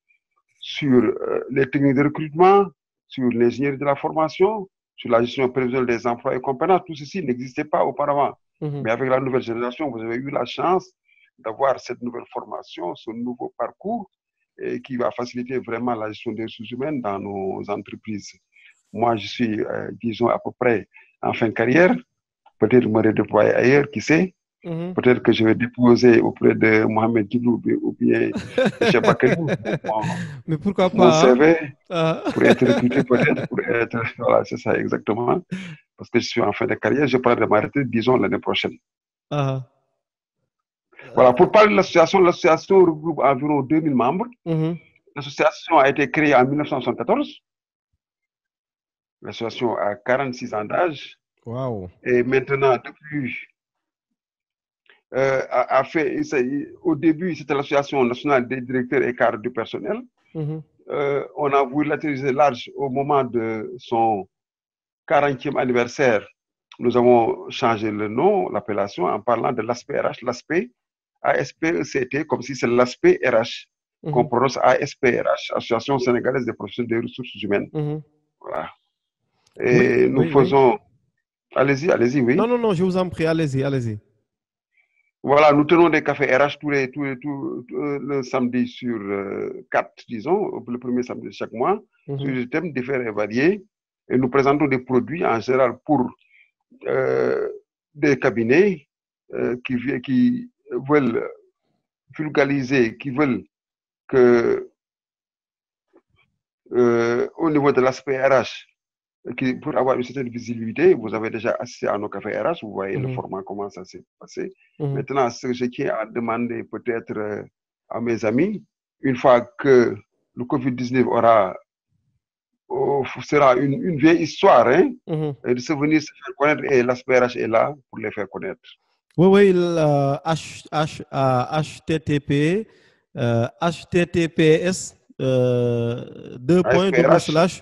sur les techniques de recrutement, sur l'ingénierie de la formation, sur la gestion prévisionnelle des emplois et compétences. Tout ceci n'existait pas auparavant. Mais avec la nouvelle génération, vous avez eu la chance d'avoir cette nouvelle formation, ce nouveau parcours et qui va faciliter vraiment la gestion des ressources humaines dans nos entreprises. Moi, je suis, disons, à peu près en fin de carrière. Peut-être me redéployer ailleurs, qui sait. Peut-être que je vais déposer auprès de Mohamed Djibrou ou bien de Cheikh Bakelou. Mais pourquoi pas? Mon CV pour être recruté, peut-être, pour être. Voilà, c'est ça, exactement. Parce que je suis en fin de carrière, je prendrai ma retraite, disons, l'année prochaine. Voilà, pour parler de l'association regroupe environ 2000 membres. L'association a été créée en 1974. L'association a 46 ans d'âge. Wow. Et maintenant, depuis, au début, c'était l'Association nationale des directeurs et cadres du personnel. On a voulu l'atterrir large au moment de son 40e anniversaire. Nous avons changé le nom, l'appellation, en parlant de l'aspect RH, l'aspect ASPECT, comme si c'est l'aspect RH, qu'on prononce ASPRH, Association sénégalaise des professionnels des ressources humaines. Voilà. Et nous faisons. Allez-y, oui. Non, je vous en prie, allez-y. Voilà, nous tenons des cafés RH le samedi sur 4, disons, le premier samedi de chaque mois, sur des thèmes divers et variés. Et nous présentons des produits en général pour des cabinets qui veulent vulgariser, qui veulent que au niveau de l'aspect RH, pour avoir une certaine visibilité, vous avez déjà assisté à nos cafés RH, vous voyez le format, comment ça s'est passé. Maintenant, ce qui est à demander peut-être à mes amis, une fois que le Covid-19 sera une vieille histoire, hein, de se venir se faire connaître, et l'aspect RH est là pour les faire connaître. Oui, HTTP, HTTPS,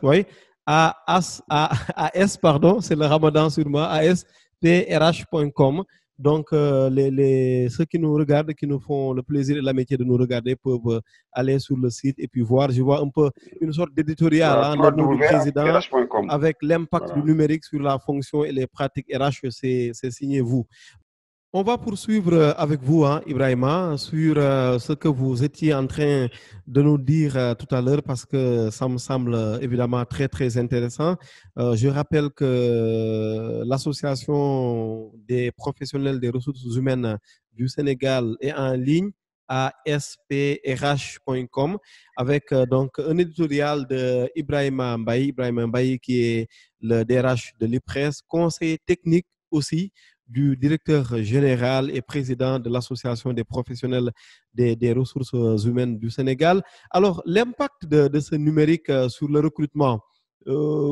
oui, pardon, c'est le Ramadan sur moi, asprh.com. Donc, ceux qui nous regardent, qui nous font le plaisir et l'amitié de nous regarder, peuvent aller sur le site et puis voir. Je vois un peu une sorte d'éditorial, le nom du président, avec l'impact du numérique sur la fonction et les pratiques RH, c'est signé vous. On va poursuivre avec vous, Ibrahima, sur ce que vous étiez en train de nous dire tout à l'heure, parce que ça me semble évidemment très, très intéressant. Je rappelle que l'Association des professionnels des ressources humaines du Sénégal est en ligne à asprh.com avec donc un éditorial de Ibrahima Mbaye qui est le DRH de l'IPRES, conseiller technique aussi du directeur général et président de l'Association des professionnels des ressources humaines du Sénégal. Alors, l'impact de ce numérique sur le recrutement,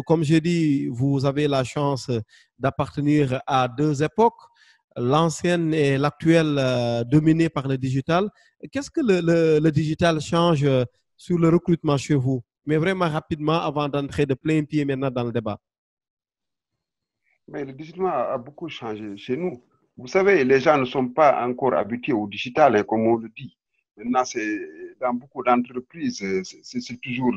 comme j'ai dit, vous avez la chance d'appartenir à deux époques, l'ancienne et l'actuelle dominée par le digital. Qu'est-ce que le digital change sur le recrutement chez vous? Mais vraiment rapidement, avant d'entrer de plein pied maintenant dans le débat. Mais le digital a beaucoup changé chez nous. Vous savez, les gens ne sont pas encore habitués au digital, comme on le dit. Maintenant, dans beaucoup d'entreprises, c'est toujours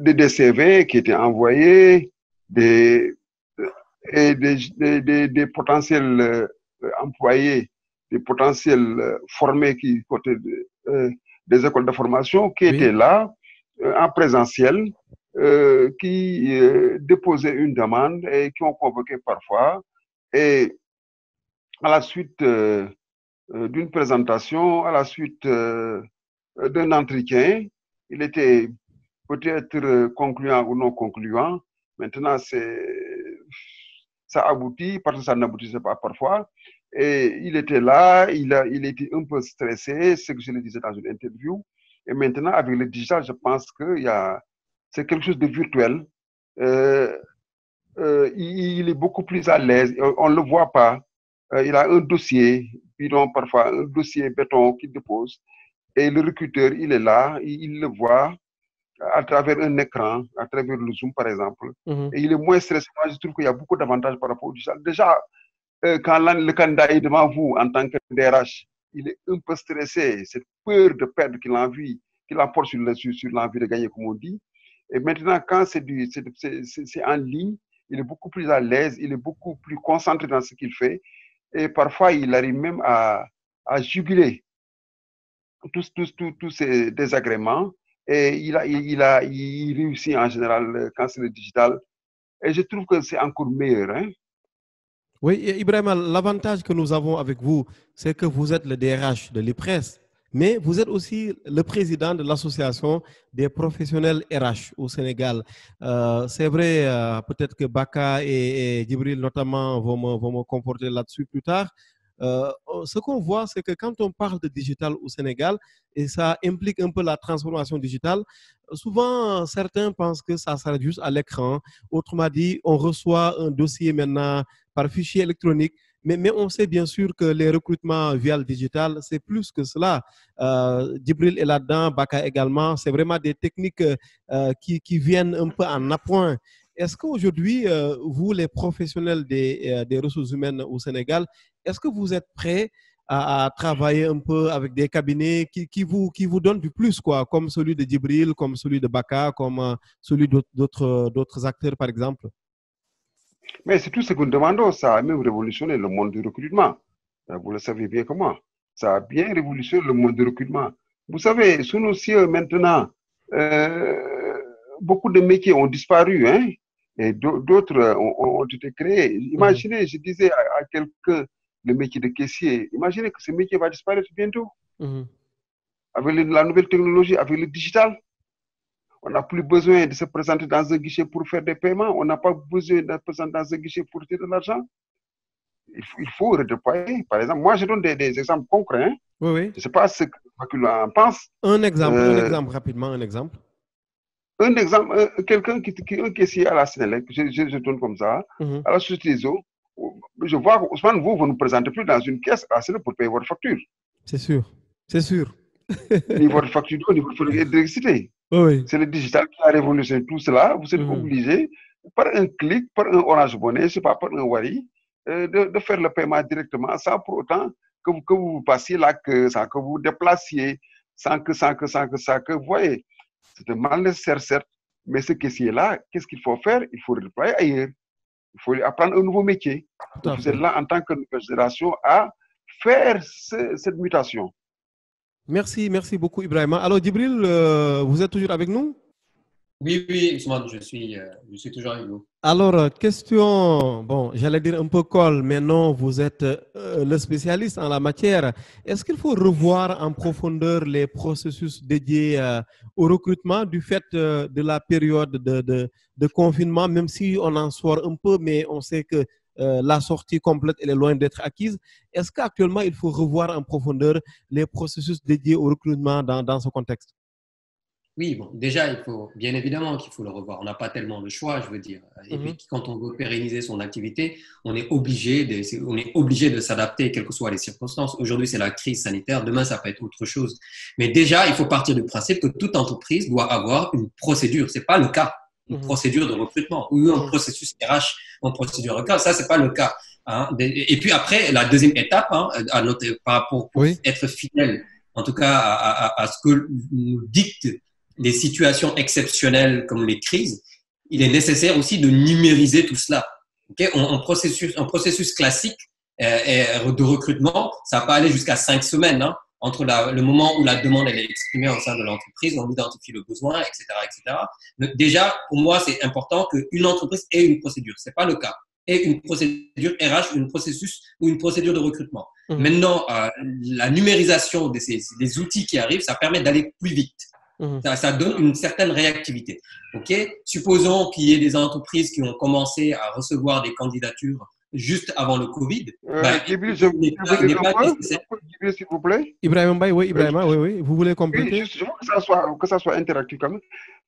des CV qui étaient envoyés, des potentiels employés, des potentiels formés qui côté des écoles de formation qui étaient là en présentiel. Qui déposaient une demande et qui ont convoqué parfois. Et à la suite d'une présentation, à la suite d'un entretien, il était peut-être concluant ou non concluant. Maintenant, ça aboutit parce que ça n'aboutissait pas parfois. Et il était là, il était un peu stressé, ce que je le disais dans une interview. Et maintenant, avec le digital, je pense qu'il y a c'est quelque chose de virtuel. Il est beaucoup plus à l'aise. On ne le voit pas. Il a un dossier, bidon parfois, un dossier béton qu'il dépose. Et le recruteur, il est là, il le voit à travers un écran, à travers le Zoom, par exemple. Et il est moins stressé. Moi, je trouve qu'il y a beaucoup d'avantages par rapport au digital. Déjà, quand le candidat est devant vous en tant que DRH, il est un peu stressé. Cette peur de perdre qu'il emporte sur l'envie de gagner, comme on dit. Et maintenant, quand c'est en ligne, il est beaucoup plus à l'aise, il est beaucoup plus concentré dans ce qu'il fait. Et parfois, il arrive même à juguler tous ces désagréments. Et il réussit en général quand c'est le digital. Et je trouve que c'est encore meilleur. Hein? Oui, Ibrahima, l'avantage que nous avons avec vous, c'est que vous êtes le DRH de l'IPRES, mais vous êtes aussi le président de l'association des professionnels RH au Sénégal. C'est vrai, peut-être que Baka et Djibril notamment vont me comporter là-dessus plus tard. Ce qu'on voit, c'est que quand on parle de digital au Sénégal, et ça implique un peu la transformation digitale, souvent certains pensent que ça s'arrête juste à l'écran. Autrement dit, on reçoit un dossier maintenant par fichier électronique, mais on sait bien sûr que les recrutements via le digital, c'est plus que cela. Djibril est là-dedans, Baka également, c'est vraiment des techniques qui viennent un peu en appoint. Est-ce qu'aujourd'hui, vous, les professionnels des ressources humaines au Sénégal, est-ce que vous êtes prêts à travailler un peu avec des cabinets qui vous donnent du plus, quoi, comme celui de Djibril, comme celui de Baka, comme celui d'autres acteurs, par exemple? Mais c'est tout ce que nous demandons. Ça a même révolutionné le monde du recrutement. Vous le savez bien comment. Ça a bien révolutionné le monde du recrutement. Vous savez, sous nos cieux, maintenant, beaucoup de métiers ont disparu, hein, et d'autres ont été créés. Imaginez, je disais à quelqu'un, le métier de caissier, imaginez que ce métier va disparaître bientôt. Avec la nouvelle technologie, avec le digital. On n'a plus besoin de se présenter dans un guichet pour faire des paiements. On n'a pas besoin de se présenter dans un guichet pour tirer de l'argent. Il faut redéployer. Par exemple, moi, je donne des exemples concrets. Hein. Oui. Je ne sais pas ce que tu en penses. Un exemple rapidement, un exemple. Un exemple, quelqu'un qui est caissier à la Sénélec, je donne comme ça, à la Société des eaux. Je vois que Ousmane, vous ne présentez plus dans une caisse à la Sénélec pour payer votre facture. C'est sûr, c'est sûr. Ni votre facture d'eau, ni votre facture d'électricité. Oui. C'est le digital qui a révolutionné tout cela. Vous êtes obligé, par un clic, par un Orange Money, je sais pas, par un Wari, de faire le paiement directement sans pour autant que vous passiez là, sans que vous déplaciez, sans que vous voyez. C'est un mal nécessaire, certes, mais ce caissier-là, qu'est-ce qu'il faut faire? Il faut le déployer ailleurs. Il faut apprendre un nouveau métier. Vous êtes là en tant que nouvelle génération à faire cette mutation. Merci beaucoup Ibrahima. Alors Djibril, vous êtes toujours avec nous? Oui, Ousmane, je suis toujours avec vous. Alors, question, bon, j'allais dire un peu colle, mais non, vous êtes le spécialiste en la matière. Est-ce qu'il faut revoir en profondeur les processus dédiés au recrutement du fait de la période de confinement, même si on en sort un peu, mais on sait que la sortie complète, elle est loin d'être acquise. Est-ce qu'actuellement, il faut revoir en profondeur les processus dédiés au recrutement dans ce contexte? Oui, bon, déjà, bien évidemment qu'il faut le revoir. On n'a pas tellement de choix, je veux dire. Et puis, quand on veut pérenniser son activité, on est obligé de s'adapter, quelles que soient les circonstances. Aujourd'hui, c'est la crise sanitaire. Demain, ça peut être autre chose. Mais déjà, il faut partir du principe que toute entreprise doit avoir une procédure. C'est pas le cas. Une procédure de recrutement ou un processus RH, une procédure de cas. Ça, c'est pas le cas. Hein. Et puis après, la deuxième étape, hein, pour être fidèle, en tout cas, à ce que nous dictent les situations exceptionnelles comme les crises, il est nécessaire aussi de numériser tout cela. Okay? Un processus classique de recrutement, ça peut aller jusqu'à 5 semaines, hein, entre le moment où la demande elle est exprimée au sein de l'entreprise, on identifie le besoin, etc., etc. Donc, déjà, pour moi, c'est important qu'une entreprise ait une procédure. C'est pas le cas. Et une procédure RH, un processus ou une procédure de recrutement. Maintenant, la numérisation des outils qui arrivent, ça permet d'aller plus vite. Ça donne une certaine réactivité. Okay? Supposons qu'il y ait des entreprises qui ont commencé à recevoir des candidatures juste avant le Covid, Djibril, je n'est pas nécessaire. Djibril, s'il vous plaît. Ibrahim Mbaye, oui, Ibrahima, oui. Vous voulez Oui, compléter? juste, je veux que ça soit interactif quand même.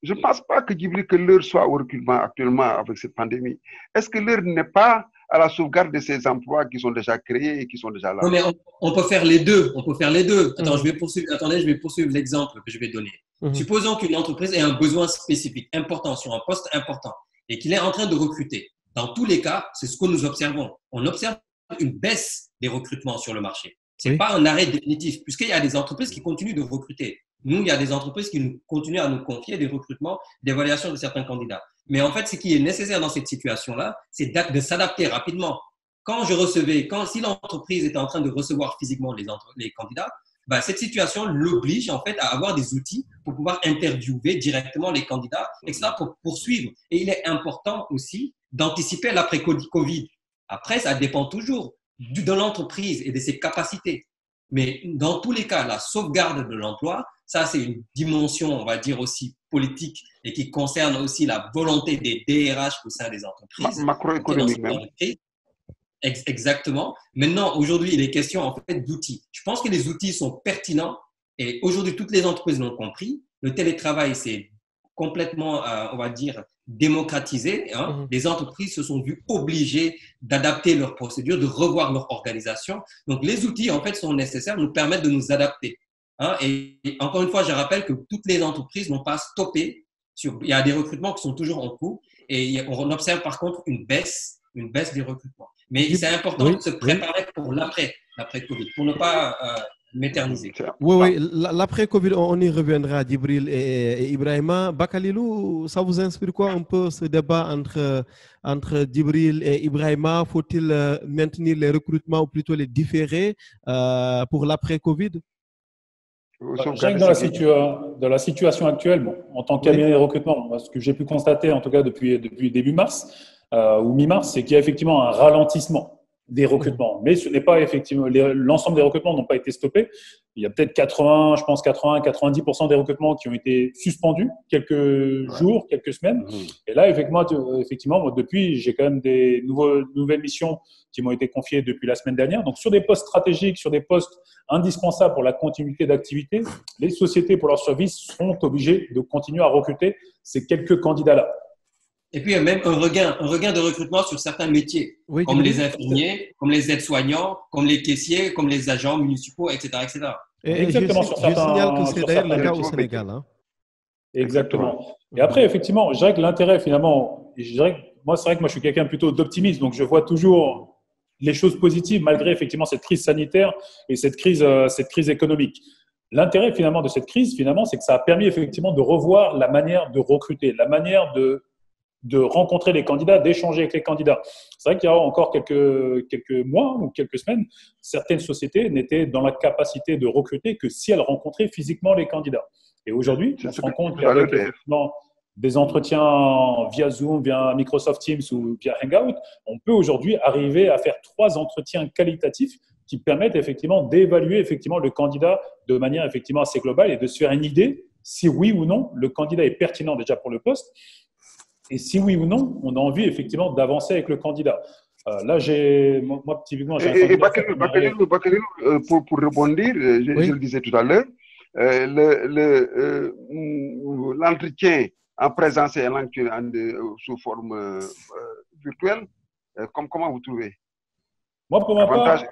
Je ne pense pas que Djibril, que l'heure soit au recrutement actuellement avec cette pandémie. Est-ce que l'heure n'est pas à la sauvegarde de ces emplois qui sont déjà créés et qui sont déjà là? Non, mais on peut faire les deux. On peut faire les deux. Attends, je vais poursuivre l'exemple que je vais donner. Supposons qu'une entreprise ait un besoin spécifique, important, sur un poste important, et qu'il est en train de recruter. Dans tous les cas, c'est ce que nous observons. On observe une baisse des recrutements sur le marché. Ce n'est pas un arrêt définitif, puisqu'il y a des entreprises qui continuent de recruter. Nous, il y a des entreprises qui continuent à nous confier des recrutements, d'évaluation de certains candidats. Mais en fait, ce qui est nécessaire dans cette situation-là, c'est de s'adapter rapidement. Si l'entreprise était en train de recevoir physiquement les candidats, cette situation l'oblige en fait à avoir des outils pour pouvoir interviewer directement les candidats, etc., pour poursuivre. Et il est important aussi d'anticiper l'après-Covid. Après, ça dépend toujours de l'entreprise et de ses capacités. Mais dans tous les cas, la sauvegarde de l'emploi, ça c'est une dimension, on va dire aussi politique et qui concerne aussi la volonté des DRH au sein des entreprises. Macroéconomique même. Exactement. Maintenant, aujourd'hui, il est question en fait d'outils. Je pense que les outils sont pertinents et aujourd'hui, toutes les entreprises l'ont compris. Le télétravail, c'est complètement, on va dire, démocratisé. Les entreprises se sont vues obligées d'adapter leurs procédures, de revoir leur organisation. Donc, les outils, en fait, sont nécessaires, nous permettent de nous adapter. Et encore une fois, je rappelle que toutes les entreprises n'ont pas stoppé. Il y a des recrutements qui sont toujours en cours et on observe par contre une baisse des recrutements. Mais c'est important de se préparer pour l'après-Covid, pour ne pas m'éterniser. Oui, l'après-Covid, on y reviendra, Djibril et Ibrahima. Bakalilou, ça vous inspire quoi un peu ce débat entre Djibril et Ibrahima? Faut-il maintenir les recrutements ou plutôt les différer pour l'après-Covid? Dans la situation actuelle, en tant que cabinet de recrutement, ce que j'ai pu constater, en tout cas depuis début mars ou mi-mars, c'est qu'il y a effectivement un ralentissement des recrutements. Mais ce n'est pas effectivement, l'ensemble des recrutements n'ont pas été stoppés. Il y a peut-être 90% des recrutements qui ont été suspendus quelques jours, quelques semaines. Et là, effectivement, moi, depuis, j'ai quand même des nouvelles missions qui m'ont été confiées depuis la semaine dernière. Donc, sur des postes stratégiques, sur des postes indispensables pour la continuité d'activité, les sociétés pour leurs services seront obligées de continuer à recruter ces quelques candidats-là. Et puis, il y a même un regain de recrutement sur certains métiers, comme les infirmiers, comme les aides-soignants, comme les caissiers, comme les agents municipaux, etc. Exactement. Je signale que c'est d'ailleurs le cas au Sénégal. Exactement. Et après, effectivement, je dirais que l'intérêt, finalement, moi, c'est vrai que moi, je suis quelqu'un plutôt d'optimiste, donc je vois toujours les choses positives malgré effectivement cette crise sanitaire et cette crise économique. L'intérêt, finalement, de cette crise, finalement, c'est que ça a permis effectivement de revoir la manière de recruter, la manière de rencontrer les candidats, d'échanger avec les candidats. C'est vrai qu'il y a encore quelques mois ou quelques semaines, certaines sociétés n'étaient dans la capacité de recruter que si elles rencontraient physiquement les candidats. Et aujourd'hui, on se rend compte qu'avec des entretiens via Zoom, via Microsoft Teams ou via Hangout, on peut aujourd'hui arriver à faire 3 entretiens qualitatifs qui permettent effectivement d'évaluer effectivement le candidat de manière effectivement assez globale et de se faire une idée si oui ou non le candidat est pertinent déjà pour le poste. Et si oui ou non, on a envie effectivement d'avancer avec le candidat. Là, moi, typiquement, j'ai un Bakalilou, pour rebondir, je le disais tout à l'heure, l'entretien en présence et sous forme virtuelle, comment vous trouvez? Moi, pour ma part,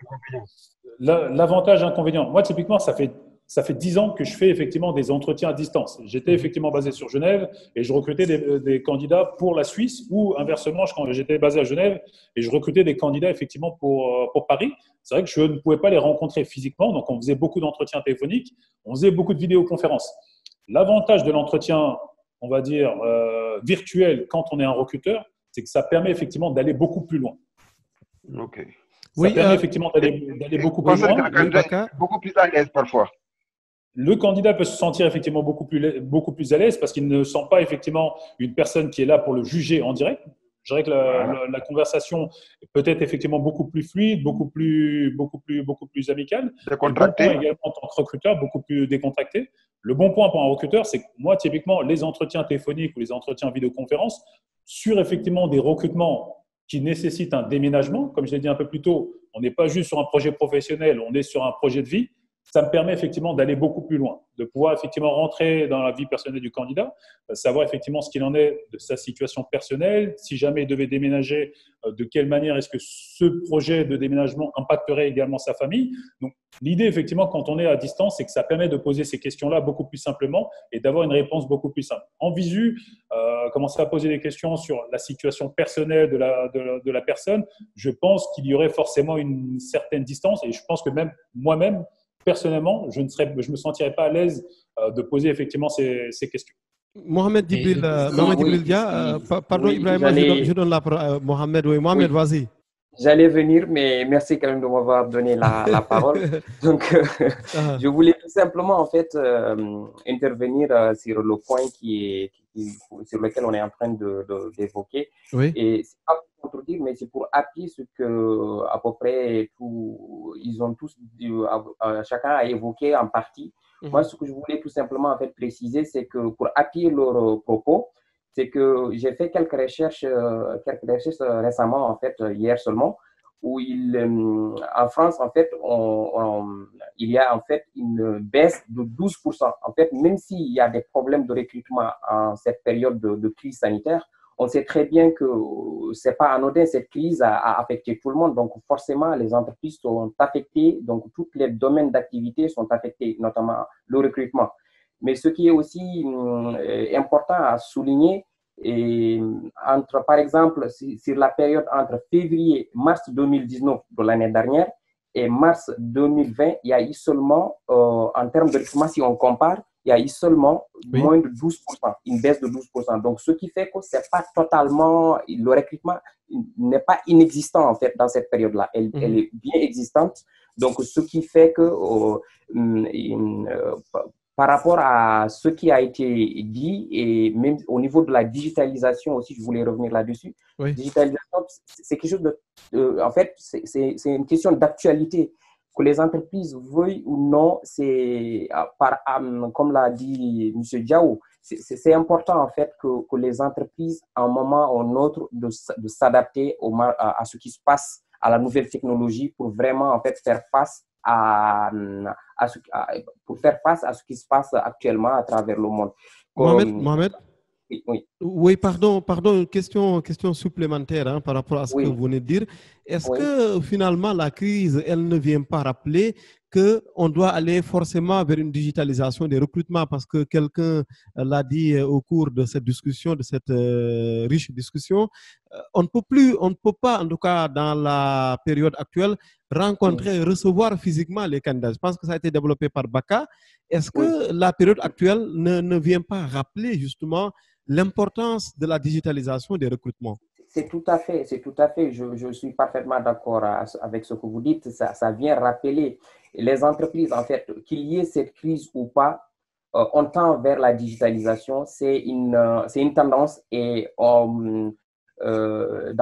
l'avantage inconvénient. Moi, typiquement, ça fait 10 ans que je fais effectivement des entretiens à distance. J'étais effectivement basé sur Genève et je recrutais des candidats pour la Suisse ou inversement, j'étais basé à Genève et je recrutais des candidats effectivement pour Paris. C'est vrai que je ne pouvais pas les rencontrer physiquement, donc on faisait beaucoup d'entretiens téléphoniques, on faisait beaucoup de vidéoconférences. L'avantage de l'entretien, on va dire, virtuel quand on est un recruteur, c'est que ça permet effectivement d'aller beaucoup plus loin. Ok. Ça permet effectivement d'aller beaucoup plus loin. Beaucoup plus à l'aise parfois. Le candidat peut se sentir effectivement beaucoup plus à l'aise parce qu'il ne sent pas effectivement une personne qui est là pour le juger en direct. Je dirais que la conversation peut être effectivement beaucoup plus fluide, beaucoup plus amicale. Décontracté. Le bon point également en tant que recruteur, beaucoup plus décontracté. Le bon point pour un recruteur, c'est que moi, typiquement, les entretiens téléphoniques ou les entretiens vidéoconférence, sur effectivement des recrutements qui nécessitent un déménagement. Comme je l'ai dit un peu plus tôt, on n'est pas juste sur un projet professionnel, on est sur un projet de vie. Ça me permet effectivement d'aller beaucoup plus loin, de pouvoir effectivement rentrer dans la vie personnelle du candidat, savoir effectivement ce qu'il en est de sa situation personnelle, si jamais il devait déménager, de quelle manière est-ce que ce projet de déménagement impacterait également sa famille. Donc, l'idée effectivement quand on est à distance, c'est que ça permet de poser ces questions-là beaucoup plus simplement et d'avoir une réponse beaucoup plus simple. En visu, commencer à poser des questions sur la situation personnelle de la personne, je pense qu'il y aurait forcément une certaine distance et je pense que même moi-même, personnellement, je me sentirais pas à l'aise de poser effectivement ces questions. Mohamed Djibril Dia, pardon oui, Ibrahima, je donne la parole à Mohamed. Oui, Mohamed, vas-y. J'allais venir, mais merci quand même de m'avoir donné la parole. Donc, je voulais tout simplement en fait intervenir sur le point sur lequel on est en train d'évoquer. Oui. Et c'est pas pour contredire, mais c'est pour appuyer ce que à peu près ils ont tous chacun a évoqué en partie. Moi, ce que je voulais tout simplement en fait préciser, c'est que pour appuyer leurs propos, c'est que j'ai fait quelques recherches récemment, en fait, hier seulement, où en France, en fait, il y a en fait une baisse de 12%. En fait, même s'il y a des problèmes de recrutement en cette période de crise sanitaire, on sait très bien que c'est pas anodin, cette crise a affecté tout le monde. Donc, forcément, les entreprises sont affectées, donc tous les domaines d'activité sont affectés, notamment le recrutement. Mais ce qui est aussi important à souligner, et par exemple, sur la période entre février-mars 2019 de l'année dernière et mars 2020, il y a eu seulement, en termes de recrutement, si on compare, il y a eu seulement moins de 12%, une baisse de 12%. Donc, ce qui fait que c'est pas totalement, le recrutement n'est pas inexistant en fait dans cette période-là. Elle est bien existante. Donc, ce qui fait que par rapport à ce qui a été dit, et même au niveau de la digitalisation aussi, je voulais revenir là-dessus. Oui. Digitalisation, c'est quelque chose en fait, c'est une question d'actualité. Que les entreprises veuillent ou non, comme l'a dit M. Diaw, c'est important en fait que les entreprises, à un moment ou un autre, de s'adapter à ce qui se passe, à la nouvelle technologie pour vraiment en fait faire face pour faire face à ce qui se passe actuellement à travers le monde. Mohamed Oui. Oui, pardon, question supplémentaire par rapport à ce que vous venez de dire. Est-ce que finalement la crise, elle ne vient pas rappeler qu'on doit aller forcément vers une digitalisation des recrutements parce que quelqu'un l'a dit au cours de cette discussion, de cette riche discussion, on ne peut pas, en tout cas dans la période actuelle, rencontrer, recevoir physiquement les candidats. Je pense que ça a été développé par Baka. Est-ce que la période actuelle ne vient pas rappeler justement l'importance de la digitalisation des recrutements? C'est tout à fait. Je suis parfaitement d'accord avec ce que vous dites. Ça vient rappeler les entreprises, en fait, qu'il y ait cette crise ou pas, on tend vers la digitalisation. C'est une tendance et d'un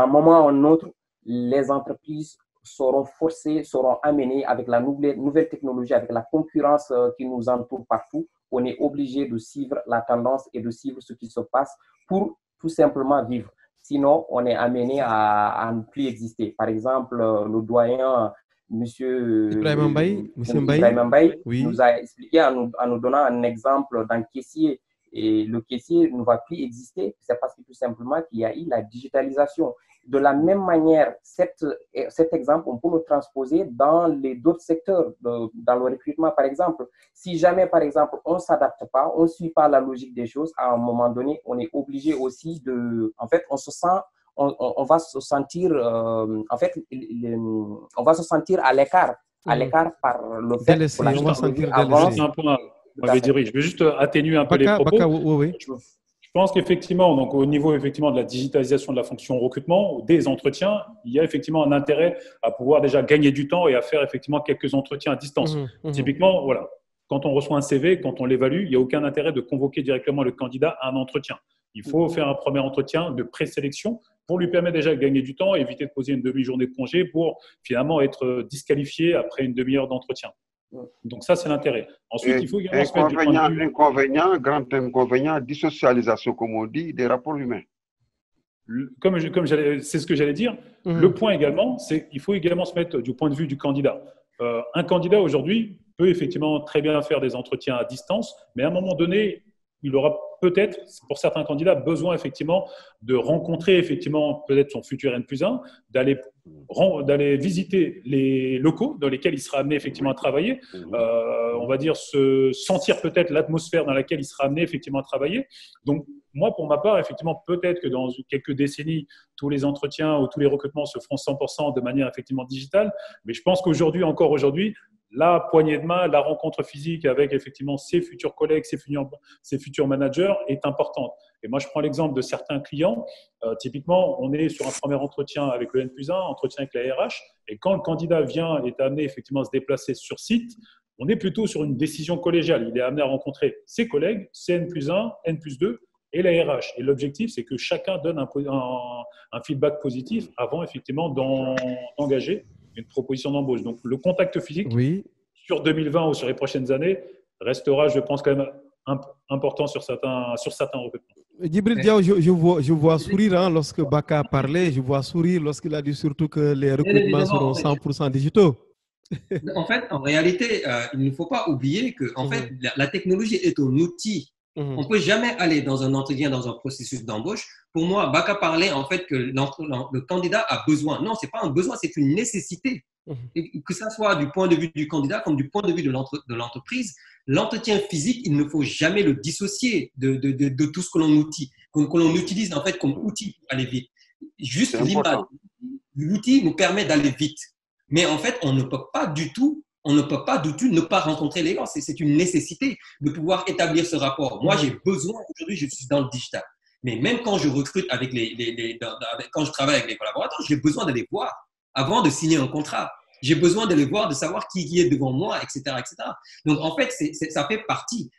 moment à un autre, les entreprises seront forcées, seront amenées avec la nouvelle technologie, avec la concurrence qui nous entoure partout. On est obligé de suivre la tendance et de suivre ce qui se passe pour tout simplement vivre. Sinon, on est amené à ne plus exister. Par exemple, le doyen, Ibrahima Mbaye nous a expliqué en nous donnant un exemple d'un caissier. Et le caissier ne va plus exister. C'est parce que tout simplement qu'il y a eu la digitalisation. De la même manière, cet exemple, on peut le transposer dans d'autres secteurs, dans le recrutement, par exemple. Si jamais, par exemple, on ne s'adapte pas, on ne suit pas la logique des choses, à un moment donné, on est obligé aussi en fait, on va se sentir, en fait, on va se sentir à l'écart par le fait que la technologie avance. Je vais juste atténuer un peu les propos. Je pense qu'effectivement, donc au niveau effectivement de la digitalisation de la fonction recrutement, des entretiens, il y a effectivement un intérêt à pouvoir déjà gagner du temps et à faire effectivement quelques entretiens à distance. Typiquement, voilà, quand on reçoit un CV, quand on l'évalue, il n'y a aucun intérêt de convoquer directement le candidat à un entretien. Il faut faire un premier entretien de présélection pour lui permettre déjà de gagner du temps et éviter de poser une demi-journée de congé pour finalement être disqualifié après une demi-heure d'entretien. Donc ça, c'est l'intérêt. Ensuite, il faut également se mettre du point de vue... Grand inconvénient, dissocialisation, comme on dit, des rapports humains. c'est ce que j'allais dire. Le point également, c'est qu'il faut également se mettre du point de vue du candidat. Un candidat aujourd'hui peut effectivement très bien faire des entretiens à distance, mais à un moment donné, il aura peut-être, pour certains candidats, besoin effectivement de rencontrer effectivement peut-être son futur N+1, d'aller visiter les locaux dans lesquels il sera amené effectivement à travailler, on va dire se sentir peut-être l'atmosphère dans laquelle il sera amené effectivement à travailler. Donc moi, pour ma part, effectivement, peut-être que dans quelques décennies, tous les entretiens ou tous les recrutements se feront 100% de manière effectivement digitale, mais je pense qu'aujourd'hui, encore aujourd'hui, la poignée de main, la rencontre physique avec effectivement ses futurs collègues, ses futurs managers est importante. Et moi, je prends l'exemple de certains clients. Typiquement, on est sur un premier entretien avec le N+1, entretien avec la RH. Et quand le candidat vient et est amené effectivement à se déplacer sur site, on est plutôt sur une décision collégiale. Il est amené à rencontrer ses collègues, ses N+1, N+2 et la RH. Et l'objectif, c'est que chacun donne un feedback positif avant effectivement d'engager une proposition d'embauche. Donc, le contact physique, sur 2020 ou sur les prochaines années, restera, je pense, quand même important sur certains recrutements. Djibril Diaw, je vois sourire lorsque Baka parlait, je vois sourire lorsqu'il a dit surtout que les recrutements seront 100% digitaux. En fait, en réalité, il ne faut pas oublier que fait, la technologie est un outil. On ne peut jamais aller dans un entretien, dans un processus d'embauche. Pour moi, Baka parlait en fait que le candidat a besoin. Non, ce n'est pas un besoin, c'est une nécessité. Et que ça soit du point de vue du candidat comme du point de vue de l'entreprise, l'entretien physique, il ne faut jamais le dissocier de tout ce que l'on utilise en fait comme outil pour aller vite. Juste l'image, l'outil nous permet d'aller vite. Mais en fait, on ne peut pas du tout ne pas rencontrer les gens. C'est une nécessité de pouvoir établir ce rapport. Moi, j'ai besoin, aujourd'hui, je suis dans le digital. Mais même quand je recrute quand je travaille avec les collaborateurs, j'ai besoin de les voir avant de signer un contrat. J'ai besoin de les voir, de savoir qui est devant moi, etc., etc. Donc, en fait, ça fait partie.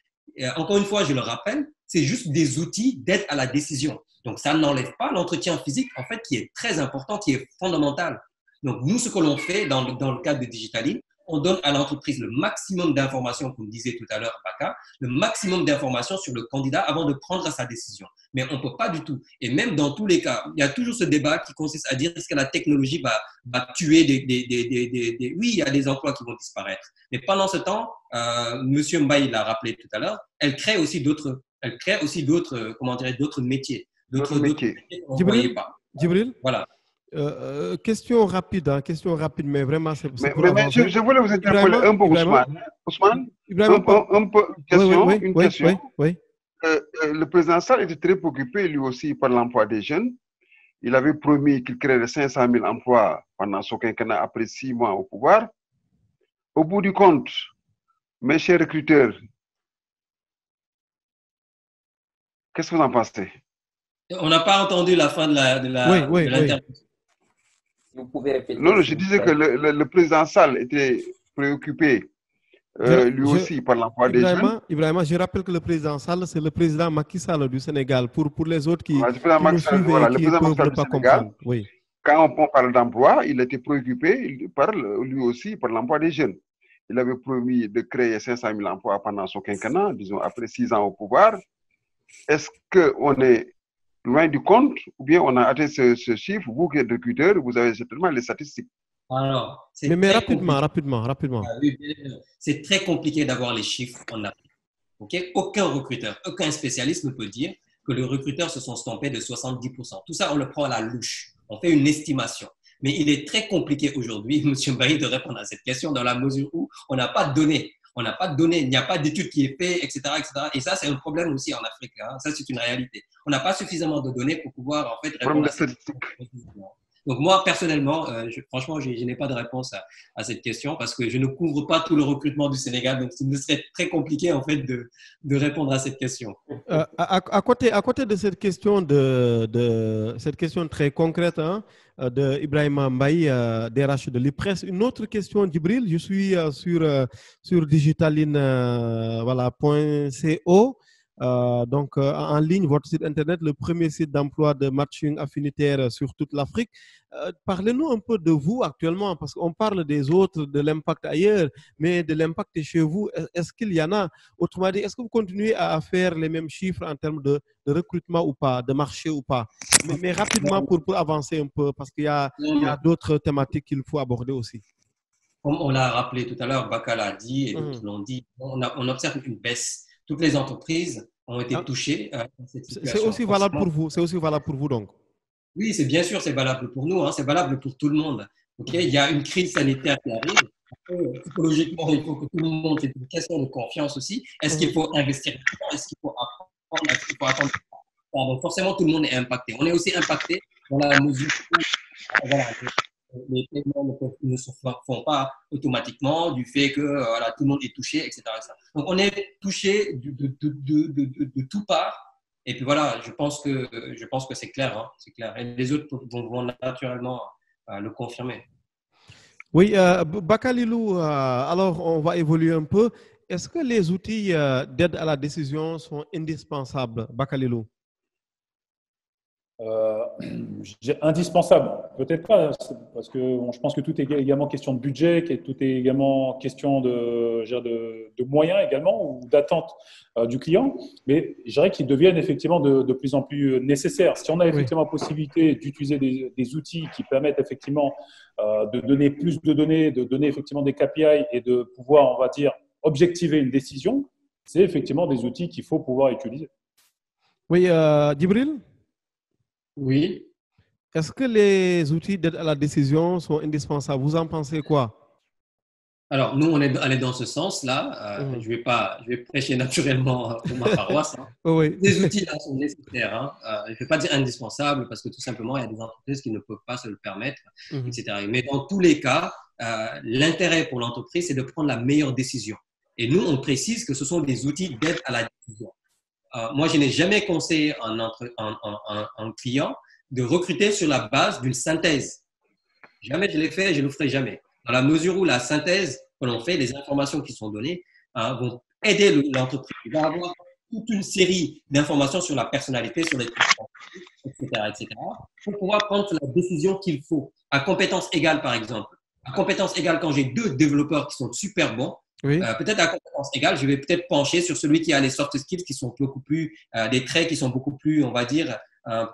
Encore une fois, je le rappelle, c'est juste des outils d'aide à la décision. Donc, ça n'enlève pas l'entretien physique, en fait, qui est très important, qui est fondamental. Donc, nous, ce que l'on fait dans le cadre de Digitaline, on donne à l'entreprise le maximum d'informations, comme disait tout à l'heure Baka, le maximum d'informations sur le candidat avant de prendre sa décision. Mais on ne peut pas du tout. Et même dans tous les cas, il y a toujours ce débat qui consiste à dire est-ce que la technologie va tuer oui, il y a des emplois qui vont disparaître. Mais pendant ce temps, Monsieur Mbaye l'a rappelé tout à l'heure, elle crée aussi d'autres métiers. D'autres métiers qu'on ne voyait pas. Djibril, voilà. Question rapide, mais vraiment c'est pour avancer. Je voulais vous interpeller un peu, Ousmane. Une question. Oui. Le président Sall était très préoccupé lui aussi par l'emploi des jeunes. Il avait promis qu'il créerait 500 000 emplois pendant son quinquennat après 6 mois au pouvoir. Au bout du compte, mes chers recruteurs, qu'est-ce que vous en pensez? On n'a pas entendu la fin de l'intervention. Vous pouvez répéter. Non, je disais que le président Sall était préoccupé lui aussi par l'emploi des jeunes. Ibrahima, je rappelle que le président Sall, c'est le président Macky Sall du Sénégal. Pour les autres qui le président Macky Sall du Sénégal, quand on parle d'emploi, il était préoccupé lui aussi par l'emploi des jeunes. Il avait promis de créer 500 000 emplois pendant son quinquennat, disons après 6 ans au pouvoir. Est-ce qu'on est loin du compte ou bien on a atteint ce chiffre? Vous qui êtes recruteur, vous avez certainement les statistiques. Alors, mais rapidement. C'est très compliqué d'avoir les chiffres en Afrique. Okay? Aucun recruteur, aucun spécialiste ne peut dire que les recruteurs se sont stompés de 70%. Tout ça, on le prend à la louche. On fait une estimation. Mais il est très compliqué aujourd'hui, M. Mbaye, de répondre à cette question dans la mesure où on n'a pas de données. Il n'y a pas d'étude qui est faite, etc., etc. Et ça, c'est un problème aussi en Afrique. Hein. Ça, c'est une réalité. On n'a pas suffisamment de données pour pouvoir en fait répondre à cette question. Donc moi, personnellement, franchement, je n'ai pas de réponse à cette question parce que je ne couvre pas tout le recrutement du Sénégal. Donc, il me serait très compliqué en fait de répondre à cette question. À côté de cette question cette question très concrète de Ibrahima Mbaye, DRH de l'IPRES, une autre question, Djibril. Je suis sur digitaline.co. donc en ligne, votre site internet, le premier site d'emploi de matching affinitaire sur toute l'Afrique. Parlez-nous un peu de vous actuellement, parce qu'on parle des autres, de l'impact ailleurs, mais de l'impact chez vous, est-ce qu'il y en a? Autrement dit, est-ce que vous continuez à faire les mêmes chiffres en termes de recrutement ou pas, de marché ou pas? Mais rapidement pour avancer un peu, parce qu'il y a d'autres thématiques qu'il faut aborder aussi. Comme on l'a rappelé tout à l'heure, Baka l'a dit et d'autres l'ont dit, on observe une baisse. Toutes les entreprises ont été touchées par cette situation. C'est aussi valable pour vous, c'est aussi valable pour vous donc? Oui, c'est bien sûr, c'est valable pour nous, hein, c'est valable pour tout le monde. Okay, il y a une crise sanitaire qui arrive. Psychologiquement, il faut que tout le monde, c'est une question de confiance aussi. Est-ce qu'il faut investir? Est-ce qu'il faut apprendre? Est-ce qu'il faut attendre? Donc forcément, tout le monde est impacté. On est aussi impacté dans la mesure où voilà, les paiements ne se font pas automatiquement du fait que voilà, tout le monde est touché, etc. Donc on est touché de tout part. Et puis voilà, je pense que c'est clair, hein, c'est clair. Et les autres vont naturellement le confirmer. Oui, Bakalilou, alors on va évoluer un peu. Est-ce que les outils d'aide à la décision sont indispensables, Bakalilou? Indispensable, peut-être pas, parce que je pense que tout est également question de budget, que tout est également question de moyens également ou d'attente du client, mais je dirais qu'ils deviennent effectivement de plus en plus nécessaires. Si on a effectivement la possibilité d'utiliser des outils qui permettent effectivement de donner plus de données, de donner effectivement des KPI et de pouvoir, on va dire, objectiver une décision, c'est effectivement des outils qu'il faut pouvoir utiliser. Oui, Djibril? Oui. Est-ce que les outils d'aide à la décision sont indispensables? Vous en pensez quoi? Alors, nous, on est allé dans ce sens-là. Je vais prêcher naturellement pour ma paroisse. Hein. Oui. Les outils-là sont nécessaires. Hein. Je ne vais pas dire indispensables parce que tout simplement, il y a des entreprises qui ne peuvent pas se le permettre, etc. Mais dans tous les cas, l'intérêt pour l'entreprise, c'est de prendre la meilleure décision. Et nous, on précise que ce sont des outils d'aide à la décision. Moi, je n'ai jamais conseillé un client de recruter sur la base d'une synthèse. Jamais je l'ai fait et je ne le ferai jamais. Dans la mesure où la synthèse que l'on fait, les informations qui sont données, vont aider l'entreprise. Il va avoir toute une série d'informations sur la personnalité, sur les etc., pour pouvoir prendre la décision qu'il faut. À compétence égale, par exemple. À compétence égale, quand j'ai deux développeurs qui sont super bons, peut-être à compétence égale, je vais peut-être pencher sur celui qui a les soft skills qui sont beaucoup plus, des traits qui sont beaucoup plus, on va dire,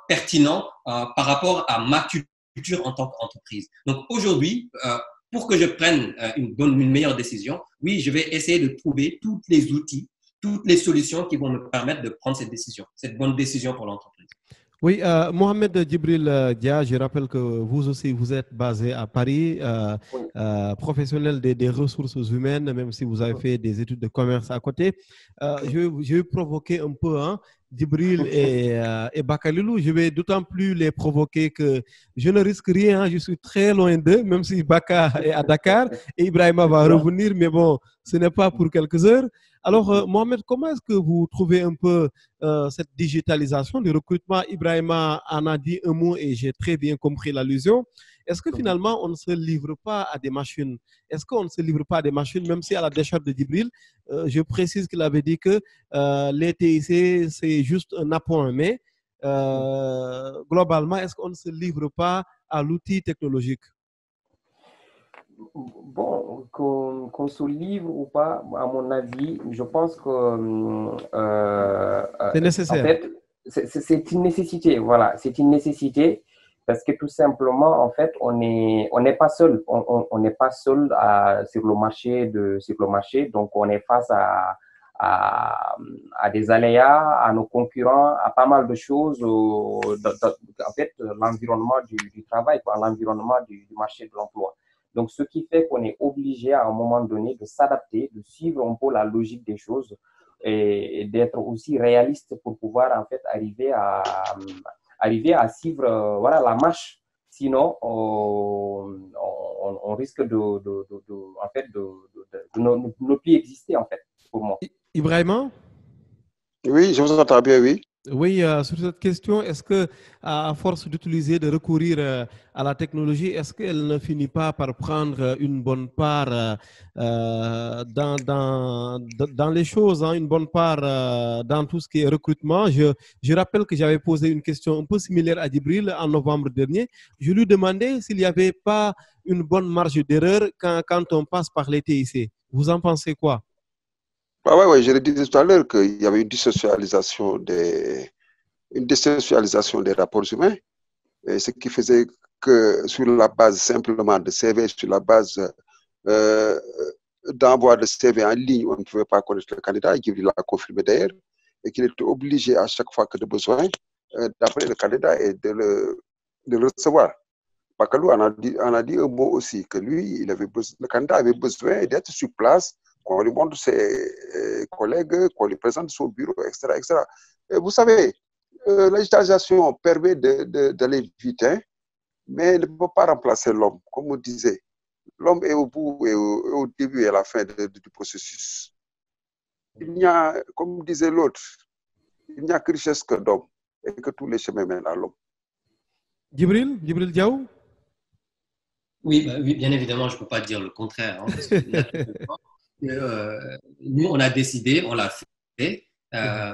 pertinents par rapport à ma culture en tant qu'entreprise. Donc aujourd'hui, pour que je prenne une meilleure décision, oui, je vais essayer de trouver tous les outils, toutes les solutions qui vont me permettre de prendre cette décision, cette bonne décision pour l'entreprise. Oui, Mohamed Djibril Dia, je rappelle que vous aussi, vous êtes basé à Paris, professionnel des ressources humaines, même si vous avez fait des études de commerce à côté. Je vais provoquer un peu Djibril et Bakalilou. Je vais d'autant plus les provoquer que je ne risque rien, je suis très loin d'eux, même si Baka est à Dakar et Ibrahima va revenir, mais bon, ce n'est pas pour quelques heures. Alors, Mohamed, comment est-ce que vous trouvez un peu cette digitalisation du recrutement? Ibrahima en a dit un mot et j'ai très bien compris l'allusion. Est-ce que finalement, on ne se livre pas à des machines? Est-ce qu'on ne se livre pas à des machines, même si à la décharge de Djibril, je précise qu'il avait dit que les TIC, c'est juste un appoint, mais globalement, est-ce qu'on ne se livre pas à l'outil technologique? Bon, qu'on se livre ou pas, à mon avis, je pense que c'est nécessaire. En fait, c'est une nécessité. Voilà, c'est une nécessité parce que tout simplement, en fait, on n'est pas seul. On n'est pas seul sur le marché. Donc, on est face à des aléas, à nos concurrents, à pas mal de choses. En fait, l'environnement du travail, l'environnement du marché de l'emploi. Donc, ce qui fait qu'on est obligé à un moment donné de s'adapter, de suivre un peu la logique des choses et d'être aussi réaliste pour pouvoir en fait arriver à suivre voilà, la marche. Sinon, on risque de ne plus exister en fait, pour moi. Ibrahima? Oui, je vous entends bien, oui. Oui, sur cette question, est-ce que à force d'utiliser, de recourir à la technologie, est-ce qu'elle ne finit pas par prendre une bonne part dans les choses, hein, une bonne part dans tout ce qui est recrutement? Je rappelle que j'avais posé une question un peu similaire à Djibril en novembre dernier. Je lui demandais s'il n'y avait pas une bonne marge d'erreur quand on passe par les TIC. Vous en pensez quoi? Ah ouais, je le disais tout à l'heure qu'il y avait une désocialisation des rapports humains, et ce qui faisait que sur la base simplement de CV, sur la base euh, d'envoi de CV en ligne, on ne pouvait pas connaître le candidat, et qu'il l'a confirmé d'ailleurs, et qu'il était obligé à chaque fois que de besoin d'appeler le candidat et de le recevoir. Bakalou en a dit un mot aussi, que lui, le candidat avait besoin d'être sur place, qu'on lui montre ses collègues, qu'on lui présente son bureau, etc. etc. Et vous savez, la digitalisation permet d'aller vite, hein, mais ne peut pas remplacer l'homme. Comme on disait, l'homme est au bout et au début et à la fin du processus. Il n'y a, comme disait l'autre, il n'y a que richesse que d'homme et que tous les chemins mènent à l'homme. Djibril Diaw? Oui, oui, bien évidemment, je ne peux pas dire le contraire. Hein, parce que nous, on a décidé, on l'a fait.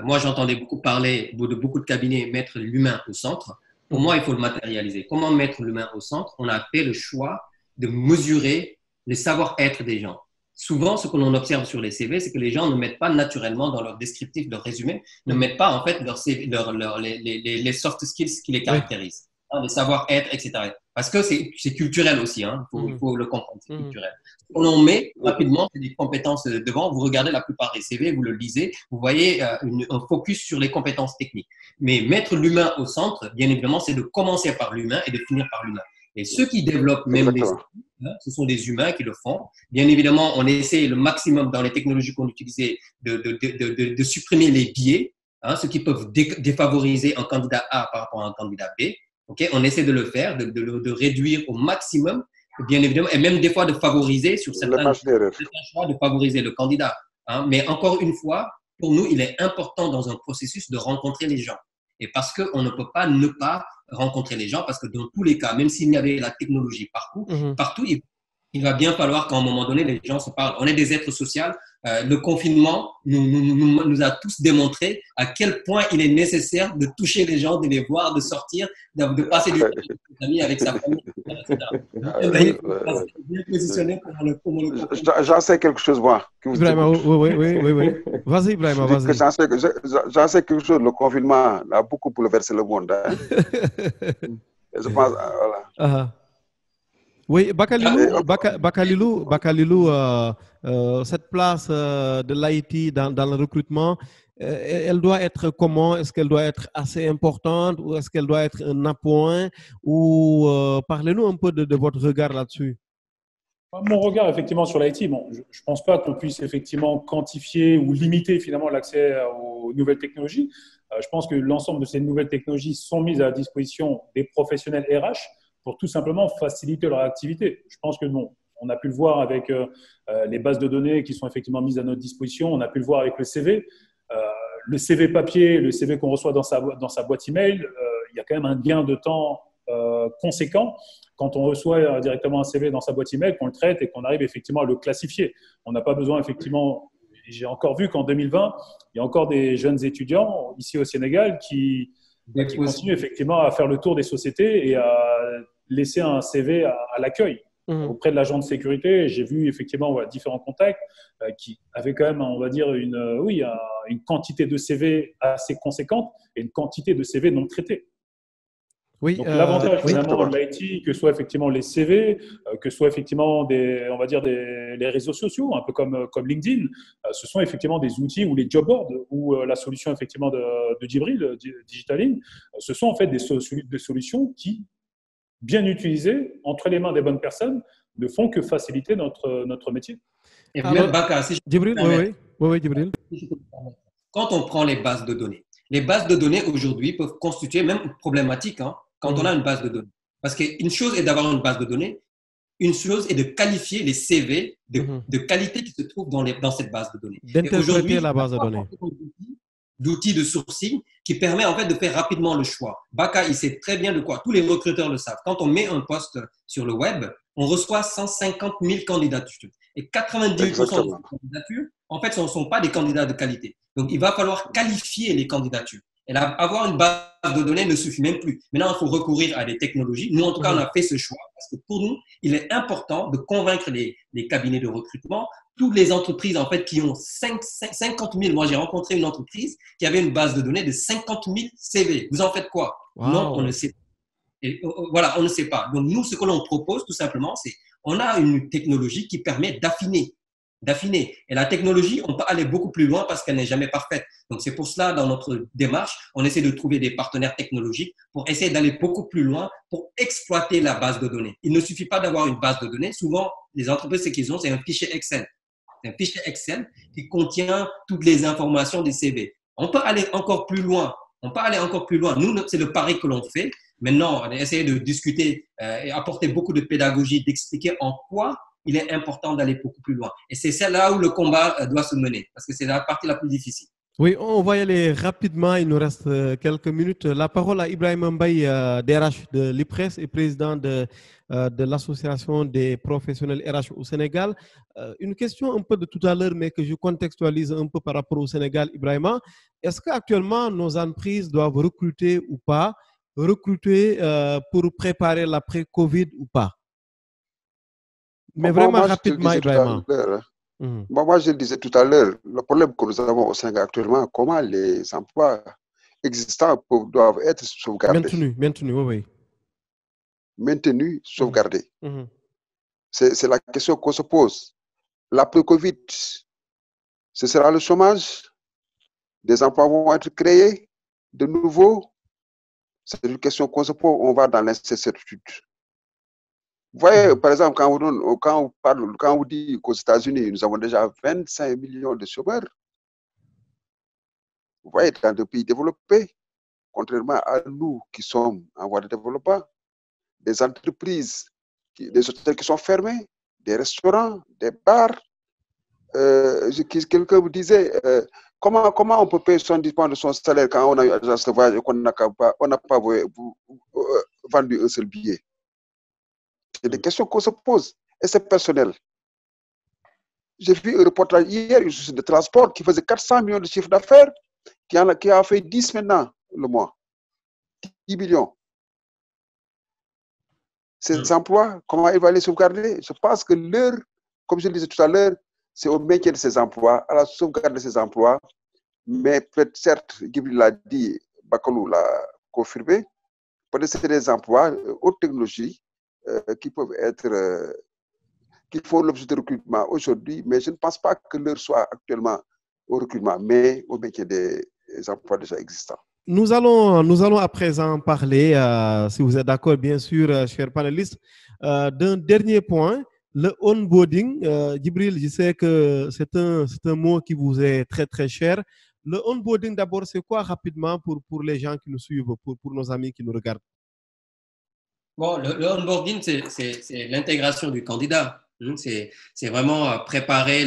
Moi, j'entendais beaucoup parler de beaucoup de cabinets mettre l'humain au centre. Pour moi, il faut le matérialiser. Comment mettre l'humain au centre? On a fait le choix de mesurer le savoir-être des gens. Souvent, ce que l'on observe sur les CV, c'est que les gens ne mettent pas naturellement dans leur descriptif, leur résumé, ne mettent pas en fait les soft skills qui les caractérisent, hein, les savoir-être, etc. Parce que c'est culturel aussi, hein, il faut le comprendre, c'est culturel. On met rapidement des compétences devant, vous regardez la plupart des CV, vous le lisez, vous voyez un focus sur les compétences techniques. Mais mettre l'humain au centre, bien évidemment, c'est de commencer par l'humain et de finir par l'humain. Et ceux qui développent même les ce sont des humains qui le font. Bien évidemment, on essaie le maximum dans les technologies qu'on utilise de supprimer les biais, hein, ceux qui peuvent défavoriser un candidat A par rapport à un candidat B. Okay, on essaie de le faire, de réduire au maximum, bien évidemment, et même des fois de favoriser sur certains choix, de favoriser le candidat. Hein. Mais encore une fois, pour nous, il est important dans un processus de rencontrer les gens. Et parce qu'on ne peut pas ne pas rencontrer les gens, parce que dans tous les cas, même s'il y avait la technologie partout, il va bien falloir qu'à un moment donné, les gens se parlent. On est des êtres sociaux. Le confinement nous a tous démontré à quel point il est nécessaire de toucher les gens, de les voir, de sortir, de passer du temps avec ses amis, avec sa famille, etc. Bien positionné pour le J'en sais quelque chose, moi. Ibrahima, oui. Vas-y, Ibrahima, vas-y. J'en sais quelque chose. Le confinement a beaucoup bouleversé le monde. Hein. Je pense, voilà. Oui, Bakalilou, cette place de l'IT dans le recrutement, elle doit être comment? Est-ce qu'elle doit être assez importante ou est-ce qu'elle doit être un appoint? Ou parlez-nous un peu de votre regard là-dessus. Mon regard, effectivement, sur l'IT, bon, je ne pense pas qu'on puisse effectivement quantifier ou limiter finalement l'accès aux nouvelles technologies. Je pense que l'ensemble de ces nouvelles technologies sont mises à la disposition des professionnels RH pour tout simplement faciliter leur activité. Je pense que bon, on a pu le voir avec les bases de données qui sont effectivement mises à notre disposition, on a pu le voir avec le CV. Le CV papier, le CV qu'on reçoit dans sa boîte email, il y a quand même un gain de temps conséquent quand on reçoit directement un CV dans sa boîte email, qu'on le traite et qu'on arrive effectivement à le classifier. On n'a pas besoin effectivement. J'ai encore vu qu'en 2020, il y a encore des jeunes étudiants ici au Sénégal qui continuent effectivement à faire le tour des sociétés et à laisser un CV à l'accueil auprès de l'agent de sécurité. J'ai vu effectivement différents contacts qui avaient quand même, on va dire, une quantité de CV assez conséquente et une quantité de CV non traités. Oui, donc l'avantage finalement de l'IT, que ce soit effectivement les CV, que ce soit effectivement les réseaux sociaux, un peu comme LinkedIn, ce sont effectivement des outils ou les job boards ou la solution effectivement de Djibril, Digitaline, ce sont en fait des solutions qui, bien utilisées entre les mains des bonnes personnes, ne font que faciliter notre métier. Et même Baka, si Djibril, oui, Djibril. Quand on prend les bases de données aujourd'hui peuvent constituer même une problématique quand on a une base de données. Parce qu'une chose est d'avoir une base de données, une chose est de qualifier les CV de qualité qui se trouvent dans cette base de données. D'interpréter la base de données. d'outils de sourcing qui permet en fait de faire rapidement le choix. Baka, il sait très bien de quoi. Tous les recruteurs le savent. Quand on met un poste sur le web, on reçoit 150 000 candidatures. Et 98% de ces candidatures, en fait, ce ne sont pas des candidats de qualité. Donc, il va falloir qualifier les candidatures. Et là, avoir une base de données ne suffit même plus. Maintenant, il faut recourir à des technologies. Nous, en tout cas, on a fait ce choix parce que pour nous, il est important de convaincre les cabinets de recrutement, toutes les entreprises en fait qui ont 50 000. Moi, j'ai rencontré une entreprise qui avait une base de données de 50 000 CV. Vous en faites quoi? Wow. Non, on ne sait pas. Et, voilà, on ne sait pas. Donc, nous, ce que l'on propose, tout simplement, c'est on a une technologie qui permet d'affiner. Et la technologie, on peut aller beaucoup plus loin parce qu'elle n'est jamais parfaite. Donc, c'est pour cela, dans notre démarche, on essaie de trouver des partenaires technologiques pour essayer d'aller beaucoup plus loin pour exploiter la base de données. Il ne suffit pas d'avoir une base de données. Souvent, les entreprises, ce qu'ils ont, c'est un fichier Excel. C'est un fichier Excel qui contient toutes les informations des CV. On peut aller encore plus loin. Nous, c'est le pari que l'on fait. Maintenant, on a essayé de discuter et apporter beaucoup de pédagogie, d'expliquer en quoi il est important d'aller beaucoup plus loin. Et c'est là où le combat doit se mener, parce que c'est la partie la plus difficile. Oui, on va y aller rapidement. Il nous reste quelques minutes. La parole à Ibrahim Mbaye, DRH de l'IPRES et président de l'Association des professionnels RH au Sénégal. Une question un peu de tout à l'heure, mais que je contextualise un peu par rapport au Sénégal, Ibrahima. Est-ce qu'actuellement, nos entreprises doivent recruter ou pas, pour préparer l'après-Covid ou pas? Mais vraiment rapidement, Ibrahima. Moi, je le disais tout à l'heure, le problème que nous avons au Sénégal actuellement, comment les emplois existants doivent être sauvegardés. Maintenus, oui. Maintenus, sauvegardés. C'est la question qu'on se pose. L'après-Covid, ce sera le chômage. Des emplois vont être créés de nouveau. C'est une question qu'on se pose. On va dans l'incertitude. Vous voyez, par exemple, quand on dit qu'aux États-Unis, nous avons déjà 25 millions de chômeurs, vous voyez, dans des pays développés, contrairement à nous qui sommes en voie de développement, des entreprises, des hôtels qui sont fermés, des restaurants, des bars. Quelqu'un me disait, comment on peut payer 70% de son salaire quand on a eu agence de voyage et qu'on n'a pas vendu un seul billet? C'est des questions qu'on se pose. Et c'est personnel. J'ai vu un reportage hier, une société de transport qui faisait 400 millions de chiffre d'affaires, qui a fait 10 maintenant le mois. 10 millions. Ces emplois, comment il va les sauvegarder? Je pense que l'heure, comme je le disais tout à l'heure, c'est au maintien de ces emplois, à la sauvegarde de ces emplois. Mais peut-être, certes, Gibril l'a dit, Bakalou l'a confirmé, peut-être c'est des emplois haute technologie qui peuvent être, qui font l'objet de recrutement aujourd'hui, mais je ne pense pas que l'heure soit actuellement au recrutement, mais au maintien des emplois déjà existants. Nous allons à présent parler, si vous êtes d'accord, bien sûr, chers panélistes, d'un dernier point, le onboarding. Djibril, je sais que c'est un mot qui vous est très, très cher. Le onboarding, d'abord, c'est quoi rapidement pour les gens qui nous suivent, pour nos amis qui nous regardent? Bon, le onboarding, c'est l'intégration du candidat. C'est vraiment préparer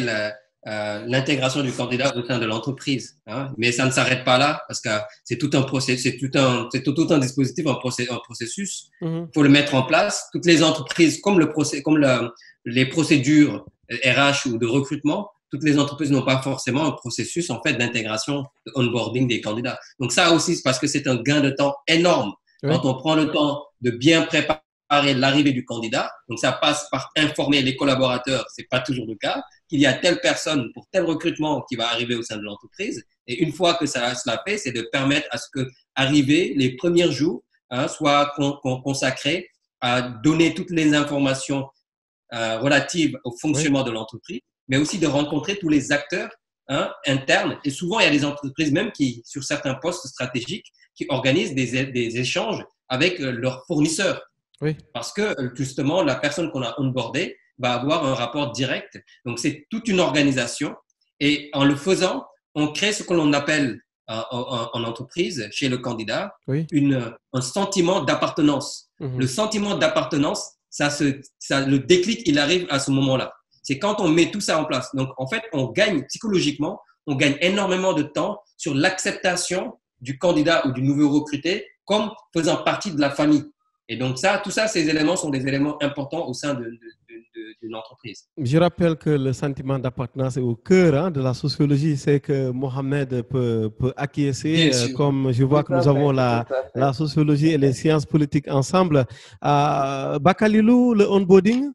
l'intégration du candidat au sein de l'entreprise. Mais ça ne s'arrête pas là parce que c'est tout un processus, c'est tout un dispositif, un processus. Il faut le mettre en place. Toutes les entreprises, comme les procédures RH ou de recrutement, toutes les entreprises n'ont pas forcément un processus en fait d'intégration, de onboarding des candidats. Donc ça aussi, c'est parce que c'est un gain de temps énorme. Oui. Quand on prend le temps de bien préparer l'arrivée du candidat, donc ça passe par informer les collaborateurs, c'est pas toujours le cas, qu'il y a telle personne pour tel recrutement qui va arriver au sein de l'entreprise. Et une fois que cela fait, c'est de permettre à ce que arriver les premiers jours soient consacrés à donner toutes les informations relatives au fonctionnement de l'entreprise, mais aussi de rencontrer tous les acteurs internes. Et souvent, il y a des entreprises même qui, sur certains postes stratégiques, qui organisent des échanges avec leurs fournisseurs. Oui. Parce que, justement, la personne qu'on a onboardée va avoir un rapport direct. Donc, c'est toute une organisation. Et en le faisant, on crée ce que l'on appelle en entreprise, chez le candidat, un sentiment d'appartenance. Le sentiment d'appartenance, le déclic, il arrive à ce moment-là. C'est quand on met tout ça en place. Donc, en fait, on gagne psychologiquement, on gagne énormément de temps sur l'acceptation du candidat ou du nouveau recruté comme faisant partie de la famille. Et donc tout ça, ces éléments sont des éléments importants au sein d'une entreprise. Je rappelle que le sentiment d'appartenance est au cœur de la sociologie. C'est que Mohamed peut acquiescer, comme je vois que nous avons la sociologie et les sciences politiques ensemble. Bakalilou, le onboarding?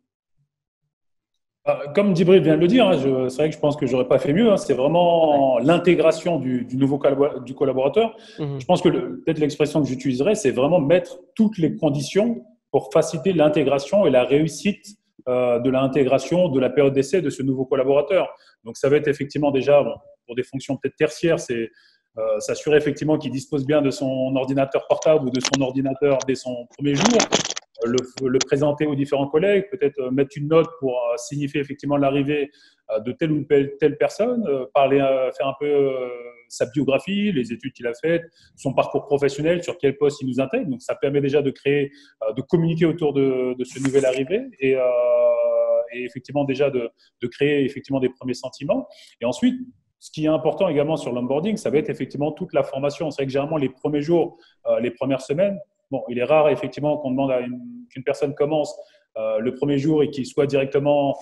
Comme Djibril vient de le dire, c'est vrai que je pense que j'aurais pas fait mieux. C'est vraiment l'intégration du nouveau collaborateur. Je pense que peut-être l'expression que j'utiliserais, c'est vraiment mettre toutes les conditions pour faciliter l'intégration et la réussite de l'intégration de la période d'essai de ce nouveau collaborateur. Donc, ça va être effectivement déjà, pour des fonctions peut-être tertiaires, c'est s'assurer effectivement qu'il dispose bien de son ordinateur portable ou de son ordinateur dès son premier jour. Le présenter aux différents collègues, peut-être mettre une note pour signifier effectivement l'arrivée de telle ou telle personne, faire un peu sa biographie, les études qu'il a faites, son parcours professionnel, sur quel poste il nous intègre. Donc, ça permet déjà de communiquer autour de ce nouvel arrivé et effectivement déjà de créer effectivement des premiers sentiments. Et ensuite, ce qui est important également sur l'onboarding, ça va être effectivement toute la formation. C'est vrai que généralement, les premiers jours, les premières semaines, il est rare effectivement qu'on demande qu'une personne commence le premier jour et qu'il soit directement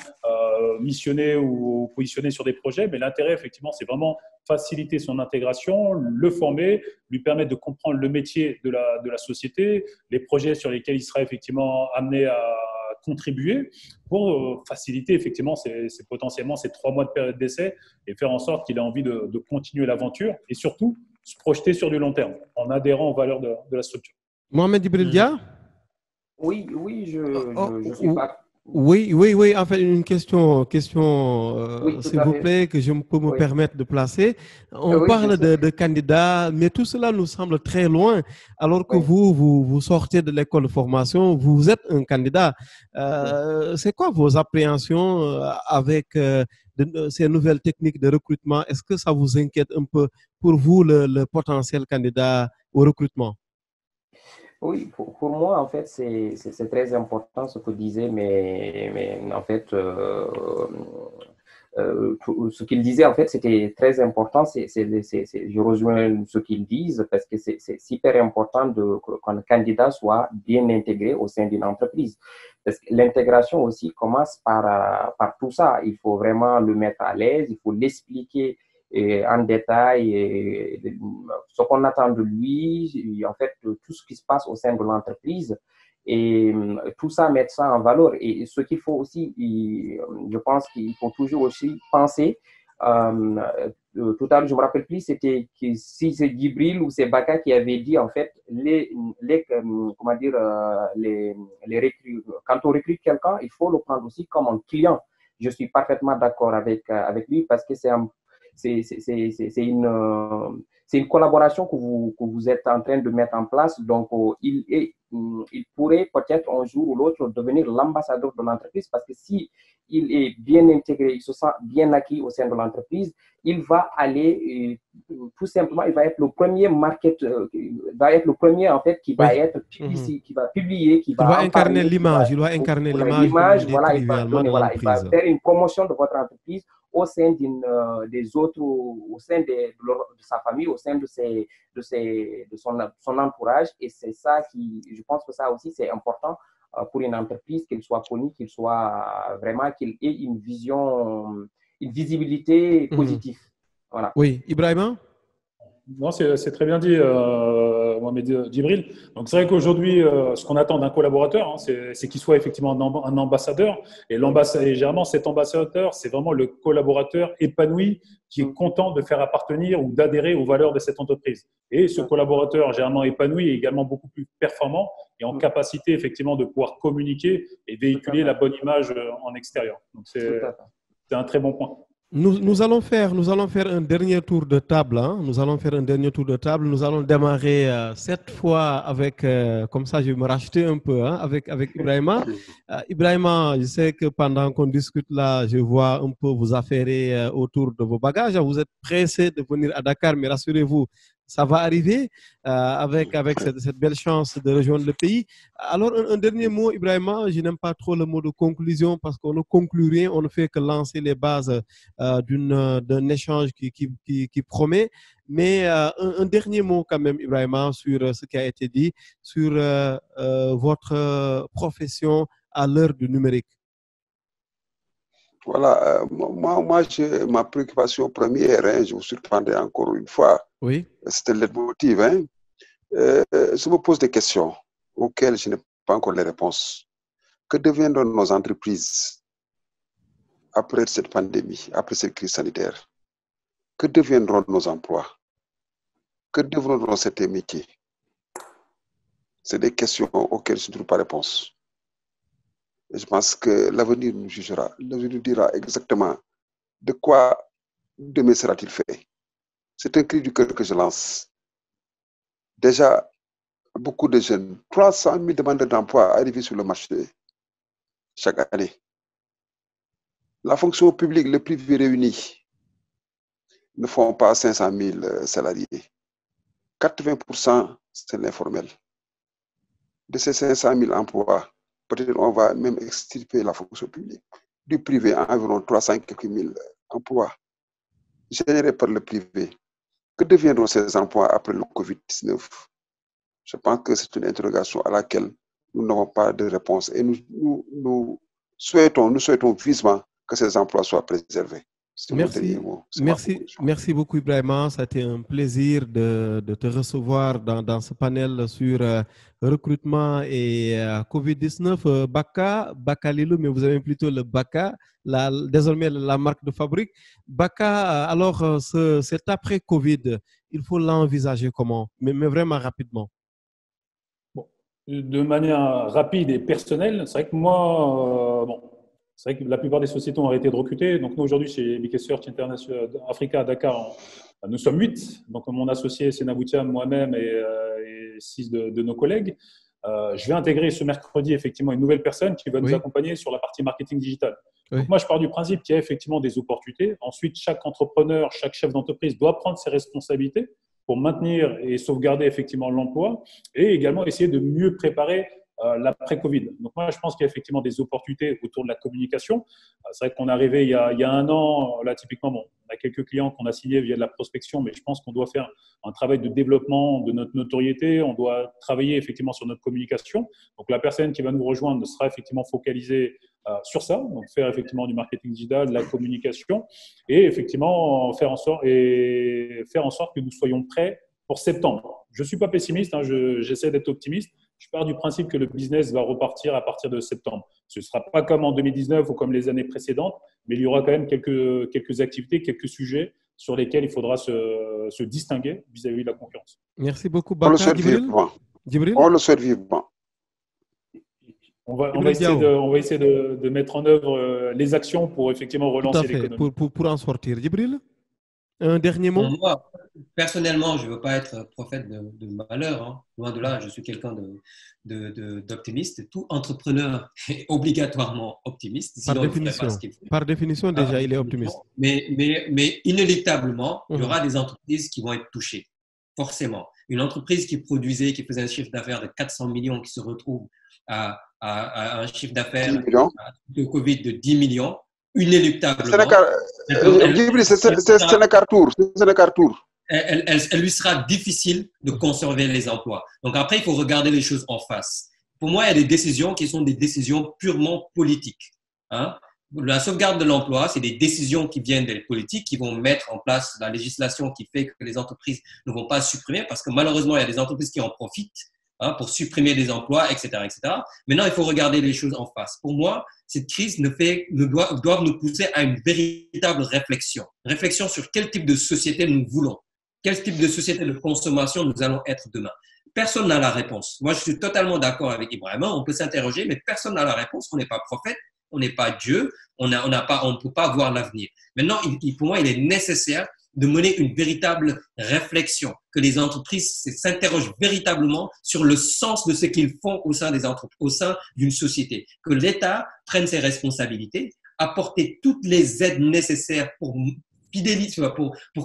missionné ou positionné sur des projets. Mais l'intérêt, effectivement, c'est vraiment faciliter son intégration, le former, lui permettre de comprendre le métier de la société, les projets sur lesquels il sera effectivement amené à contribuer pour faciliter effectivement potentiellement ces 3 mois de période d'essai et faire en sorte qu'il ait envie de continuer l'aventure et surtout se projeter sur du long terme en adhérant aux valeurs de la structure. Mohamed Djibril Dia? Oui, je suis pas. Oui. En fait, une question s'il vous plaît, que je peux me permettre de placer. On parle de candidats, mais tout cela nous semble très loin, alors que vous sortez de l'école de formation, vous êtes un candidat. C'est quoi vos appréhensions avec ces nouvelles techniques de recrutement? Est-ce que ça vous inquiète un peu pour vous, le potentiel candidat au recrutement? Oui, pour moi, en fait, c'est très important ce que disait, mais en fait, ce qu'il disait, en fait, c'était très important. Je rejoins ce qu'ils disent parce que c'est hyper important qu'un candidat soit bien intégré au sein d'une entreprise. Parce que l'intégration aussi commence par tout ça. Il faut vraiment le mettre à l'aise, il faut l'expliquer en détail ce qu'on attend de lui, en fait, tout ce qui se passe au sein de l'entreprise et tout ça, mettre ça en valeur. Et ce qu'il faut aussi, je pense qu'il faut toujours aussi penser, tout à l'heure, je ne me rappelle plus, c'était si c'est Djibril ou c'est Baka qui avait dit, en fait, quand on recrute quelqu'un, il faut le prendre aussi comme un client. Je suis parfaitement d'accord avec lui parce que c'est une collaboration que vous êtes en train de mettre en place. Donc, il pourrait peut-être un jour ou l'autre devenir l'ambassadeur de l'entreprise parce que si il est bien intégré, il se sent bien acquis au sein de l'entreprise, il va aller tout simplement, il va être le premier en fait qui va être publié, qui va publier, qui va incarner l'image, il doit incarner l'image, voilà, il va faire une promotion de votre entreprise au sein des autres, au sein de sa famille, au sein de son entourage. Et c'est ça je pense que ça aussi, c'est important pour une entreprise, qu'il soit connu, qu'il ait une vision, une visibilité positive. Voilà. Oui, Ibrahima? Non, c'est très bien dit, Mohamed Djibril. Donc, c'est vrai qu'aujourd'hui, ce qu'on attend d'un collaborateur, c'est qu'il soit effectivement un ambassadeur. Et généralement, cet ambassadeur, c'est vraiment le collaborateur épanoui qui est content de faire appartenir ou d'adhérer aux valeurs de cette entreprise. Et ce collaborateur, généralement épanoui, est également beaucoup plus performant et en capacité, effectivement, de pouvoir communiquer et véhiculer la bonne image en extérieur. Donc, c'est un très bon point. Nous allons faire un dernier tour de table. Nous allons démarrer cette fois avec, comme ça je vais me racheter un peu, avec Ibrahima. Ibrahima, je sais que pendant qu'on discute là, je vois un peu vous affairer autour de vos bagages. Vous êtes pressé de venir à Dakar, mais rassurez-vous, ça va arriver avec cette belle chance de rejoindre le pays. Alors, un dernier mot, Ibrahima, je n'aime pas trop le mot de conclusion parce qu'on ne conclut rien, on ne fait que lancer les bases d'un échange qui promet. Mais un dernier mot quand même, Ibrahima, sur ce qui a été dit, sur votre profession à l'heure du numérique. Voilà, moi ma préoccupation première, hein, je vous surprendrai encore une fois, oui. C'était le leitmotiv. Hein. Je me pose des questions auxquelles je n'ai pas encore les réponses. Que deviendront nos entreprises après cette pandémie, après cette crise sanitaire? Que deviendront nos emplois? Que deviendront certains métiers? C'est des questions auxquelles je ne trouve pas réponse. Et je pense que l'avenir nous jugera, l'avenir nous dira exactement de quoi demain sera-t-il fait. C'est un cri du cœur que je lance. Déjà, beaucoup de jeunes, 300 000 demandeurs d'emploi arrivés sur le marché chaque année. La fonction publique, le privé réunis ne font pas 500 000 salariés. 80%, c'est l'informel. De ces 500 000 emplois, peut-être on va même extirper la fonction publique. Du privé, environ 300 000 emplois générés par le privé. Que deviendront ces emplois après le Covid-19? Je pense que c'est une interrogation à laquelle nous n'avons pas de réponse et nous souhaitons vivement que ces emplois soient préservés. Merci beaucoup Ibrahima, ça a été un plaisir de te recevoir dans ce panel sur recrutement et Covid-19. Baka Lilou, mais vous avez plutôt le Baka, désormais la marque de fabrique. Baka, alors cet après-Covid, il faut l'envisager comment? Mais vraiment rapidement. De manière rapide et personnelle, c'est vrai que moi, c'est vrai que la plupart des sociétés ont arrêté de recruter. Donc, nous, aujourd'hui, chez BK Search International Africa à Dakar, nous sommes 8. Donc, mon associé Sena Boutiam, moi-même et 6 de nos collègues. Je vais intégrer ce mercredi, effectivement, une nouvelle personne qui va nous accompagner sur la partie marketing digital. Oui. Donc, moi, je pars du principe qu'il y a effectivement des opportunités. Ensuite, chaque entrepreneur, chaque chef d'entreprise doit prendre ses responsabilités pour maintenir et sauvegarder effectivement l'emploi et également essayer de mieux préparer l'après-Covid. Donc moi, je pense qu'il y a effectivement des opportunités autour de la communication. C'est vrai qu'on est arrivé il y a un an, là typiquement, on a quelques clients qu'on a signés via de la prospection, mais je pense qu'on doit faire un travail de développement de notre notoriété, on doit travailler effectivement sur notre communication. Donc la personne qui va nous rejoindre sera effectivement focalisée sur ça, donc faire effectivement du marketing digital, de la communication et effectivement faire en sorte que nous soyons prêts pour septembre. Je ne suis pas pessimiste, hein, j'essaie d'être optimiste. Je pars du principe que le business va repartir à partir de septembre. Ce ne sera pas comme en 2019 ou comme les années précédentes, mais il y aura quand même quelques activités, quelques sujets sur lesquels il faudra se distinguer vis-à-vis de la concurrence. Merci beaucoup, Baka. Djibril. On le souhaite vivement. On va essayer de mettre en œuvre les actions pour effectivement relancer l'économie. Pour en sortir. Djibril, un dernier mot? Moi, personnellement, je ne veux pas être prophète de malheur. Hein. Loin de là, je suis quelqu'un d'optimiste. Tout entrepreneur est obligatoirement optimiste. Par définition, déjà, il est optimiste. Mais inéluctablement, il y aura des entreprises qui vont être touchées. Forcément. Une entreprise qui faisait un chiffre d'affaires de 400 millions, qui se retrouve à un chiffre d'affaires de Covid de 10 millions, inéluctablement. C'est un cartour. Elle lui sera difficile de conserver les emplois. Donc après, il faut regarder les choses en face. Pour moi, il y a des décisions qui sont des décisions purement politiques. Hein? La sauvegarde de l'emploi, c'est des décisions qui viennent des politiques qui vont mettre en place la législation qui fait que les entreprises ne vont pas supprimer parce que malheureusement, il y a des entreprises qui en profitent pour supprimer des emplois, etc., etc. Maintenant, il faut regarder les choses en face. Pour moi, cette crise doit nous pousser à une véritable réflexion. Réflexion sur quel type de société nous voulons. Quel type de société de consommation nous allons être demain. Personne n'a la réponse. Moi, je suis totalement d'accord avec Ibrahima. On peut s'interroger, mais personne n'a la réponse. On n'est pas prophète, on n'est pas Dieu, on ne peut pas voir l'avenir. Maintenant, pour moi, il est nécessaire de mener une véritable réflexion, que les entreprises s'interrogent véritablement sur le sens de ce qu'ils font au sein d'une société, que l'État prenne ses responsabilités, apporter toutes les aides nécessaires pour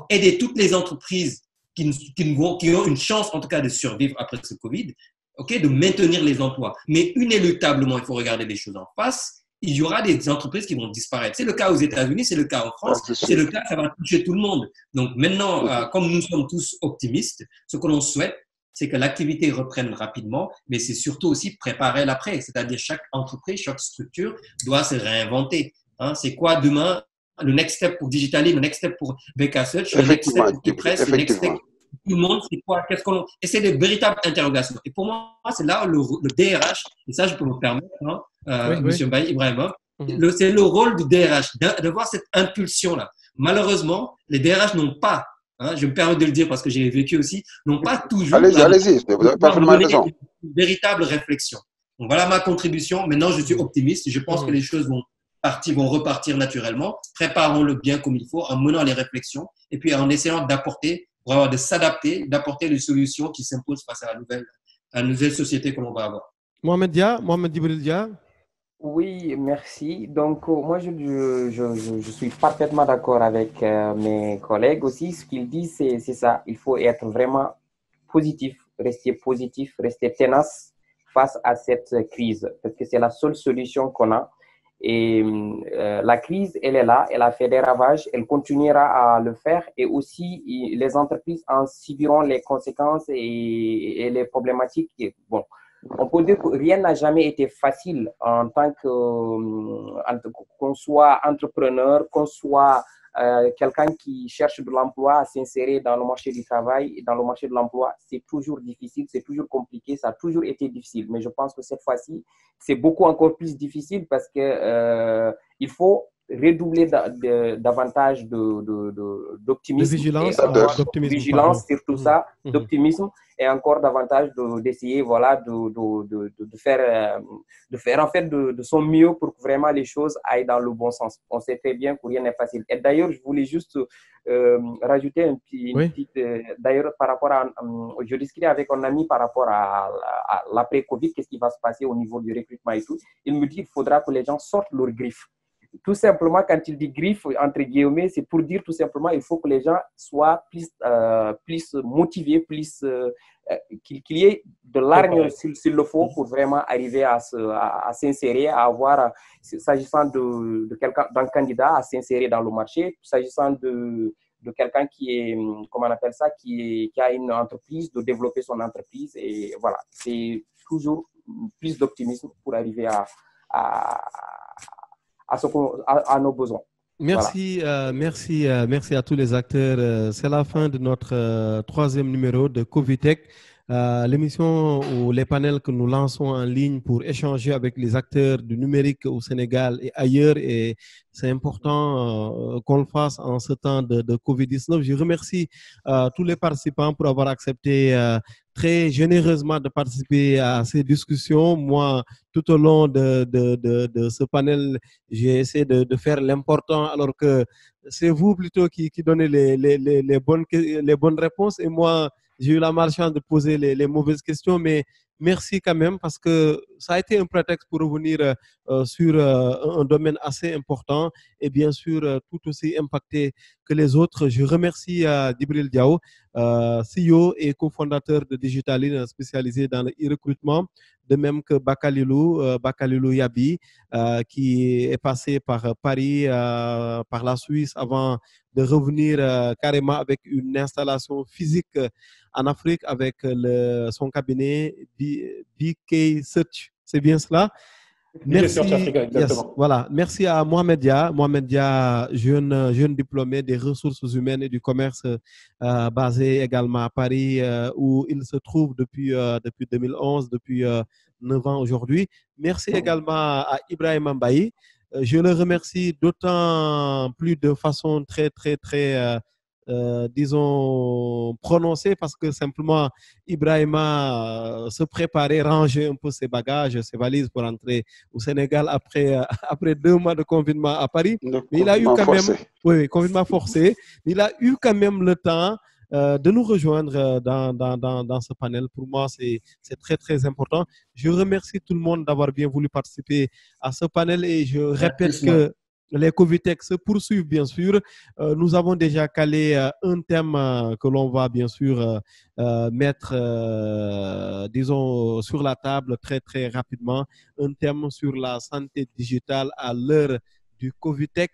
aider toutes les entreprises qui ont une chance, en tout cas, de survivre après ce Covid, okay, de maintenir les emplois. Mais inéluctablement, il faut regarder les choses en face. Il y aura des entreprises qui vont disparaître. C'est le cas aux États-Unis, c'est le cas en France, c'est le cas, ça va toucher tout le monde. Donc maintenant, comme nous sommes tous optimistes, ce que l'on souhaite, c'est que l'activité reprenne rapidement, mais c'est surtout aussi préparer l'après. C'est-à-dire chaque entreprise, chaque structure doit se réinventer. Hein, c'est quoi demain le next step pour Digitally, le next step pour BK Search, le next step pour Keypress, le next step pour tout le monde, c'est quoi? Qu'est-ce qu'on... Et c'est des véritables interrogations. Et pour moi, c'est là le DRH, et ça je peux me permettre, hein, Monsieur Mbaye Ibrahima, c'est le rôle du DRH, d'avoir cette impulsion-là. Malheureusement, les DRH n'ont pas, hein, je me permets de le dire parce que j'ai vécu aussi, n'ont pas toujours allez-y, vous avez parfaitement raison. Une véritable réflexion. Donc voilà ma contribution. Maintenant, je suis optimiste. Je pense que les choses vont repartir naturellement. Préparons-le bien comme il faut en menant les réflexions et puis en essayant d'apporter, vraiment de s'adapter, d'apporter les solutions qui s'imposent face à la nouvelle société que l'on va avoir. Mohamed Djibril Dia. Oui, merci. Donc, moi, je suis parfaitement d'accord avec mes collègues aussi. Ce qu'ils disent, c'est ça. Il faut être vraiment positif, rester tenace face à cette crise, parce que c'est la seule solution qu'on a. Et la crise, elle est là, elle a fait des ravages, elle continuera à le faire. Et aussi, les entreprises en subiront les conséquences et les problématiques. Bon. On peut dire que rien n'a jamais été facile en tant qu'on soit entrepreneur, qu'on soit quelqu'un qui cherche de l'emploi à s'insérer dans le marché du travail et dans le marché de l'emploi. C'est toujours difficile, c'est toujours compliqué, ça a toujours été difficile. Mais je pense que cette fois-ci, c'est beaucoup encore plus difficile parce que il faut redoubler davantage d'optimisme, vigilance, surtout ça, d'optimisme, et encore davantage d'essayer de faire en fait de son mieux pour que vraiment les choses aillent dans le bon sens. On sait très bien que rien n'est facile. Et d'ailleurs, je voulais juste rajouter une petite... d'ailleurs, par rapport à... je discutais avec un ami par rapport à l'après-Covid, qu'est-ce qui va se passer au niveau du recrutement et tout. Il me dit qu'il faudra que les gens sortent leurs griffes. Tout simplement, quand il dit griffe, entre guillemets, c'est pour dire tout simplement qu'il faut que les gens soient plus motivés, qu'il y ait de l'argent s'il le faut pour vraiment arriver à s'insérer, à avoir, s'agissant d'un candidat, à s'insérer dans le marché, s'agissant de quelqu'un qui est, comment on appelle ça, qui a une entreprise, de développer son entreprise. Et voilà, c'est toujours plus d'optimisme pour arriver à nos besoins. Merci, voilà. Merci à tous les acteurs. C'est la fin de notre troisième numéro de Covitech, l'émission ou les panels que nous lançons en ligne pour échanger avec les acteurs du numérique au Sénégal et ailleurs. Et c'est important qu'on le fasse en ce temps de Covid-19. Je remercie tous les participants pour avoir accepté très généreusement de participer à ces discussions. Moi, tout au long de ce panel, j'ai essayé de faire l'important, alors que c'est vous plutôt qui donnez les bonnes réponses. Et moi, j'ai eu la malchance de poser les mauvaises questions, mais merci quand même parce que ça a été un prétexte pour revenir sur un domaine assez important et bien sûr tout aussi impacté que les autres. Je remercie Djibril Diao, CEO et cofondateur de Digitally, spécialisé dans le e-recrutement, de même que Bakalilou Yabi, qui est passé par Paris, par la Suisse, avant de revenir carrément avec une installation physique en Afrique avec son cabinet BK Search. C'est bien cela? Merci. Voilà. Merci à Mohamed Dia, jeune diplômé des ressources humaines et du commerce, basé également à Paris, où il se trouve depuis 2011, depuis 9 ans aujourd'hui. Merci également à Ibrahima Mbaye. Je le remercie d'autant plus de façon très disons, prononcé, parce que simplement Ibrahima se préparait, rangeait un peu ses bagages, ses valises pour entrer au Sénégal après 2 mois de confinement à Paris. Mais il a eu quand même, confinement forcé, il a eu quand même le temps de nous rejoindre dans ce panel. Pour moi, c'est très important. Je remercie tout le monde d'avoir bien voulu participer à ce panel et je répète que les Covitech se poursuivent, bien sûr. Nous avons déjà calé un thème que l'on va, bien sûr, mettre, disons, sur la table très, très rapidement. Un thème sur la santé digitale à l'heure du Covitech,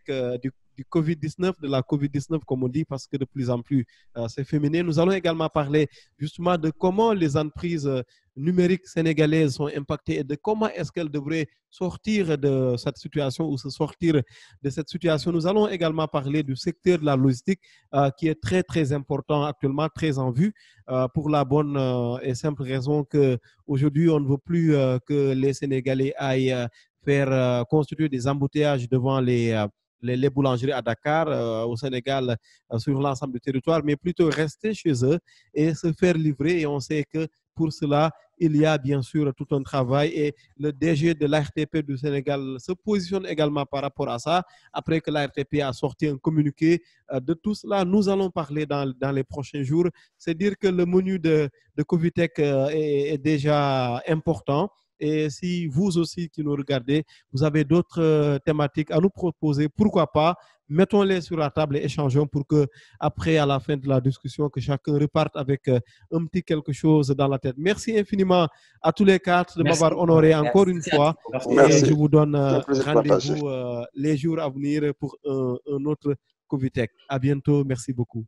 du Covid-19, de la Covid-19, comme on dit, parce que de plus en plus, c'est féminin. Nous allons également parler justement de comment les entreprises numériques sénégalaises sont impactées et de comment est-ce qu'elles devraient sortir de cette situation ou se sortir de cette situation. Nous allons également parler du secteur de la logistique qui est très, très important actuellement, très en vue pour la bonne et simple raison qu'aujourd'hui, on ne veut plus que les Sénégalais aillent faire constituer des embouteillages devant les boulangeries à Dakar, au Sénégal, sur l'ensemble du territoire, mais plutôt rester chez eux et se faire livrer. Et on sait que pour cela, il y a bien sûr tout un travail et le DG de l'ARTP du Sénégal se positionne également par rapport à ça. Après que l'ARTP a sorti un communiqué de tout cela, nous allons parler dans les prochains jours. C'est dire que le menu de Covitech est déjà important. Et si vous aussi qui nous regardez, vous avez d'autres thématiques à nous proposer, pourquoi pas, mettons-les sur la table et échangeons pour que, après, à la fin de la discussion, que chacun reparte avec un petit quelque chose dans la tête. Merci infiniment à tous les quatre de m'avoir honoré encore une fois. Merci. Et je vous donne rendez-vous les jours à venir pour un autre Covitech. À bientôt. Merci beaucoup.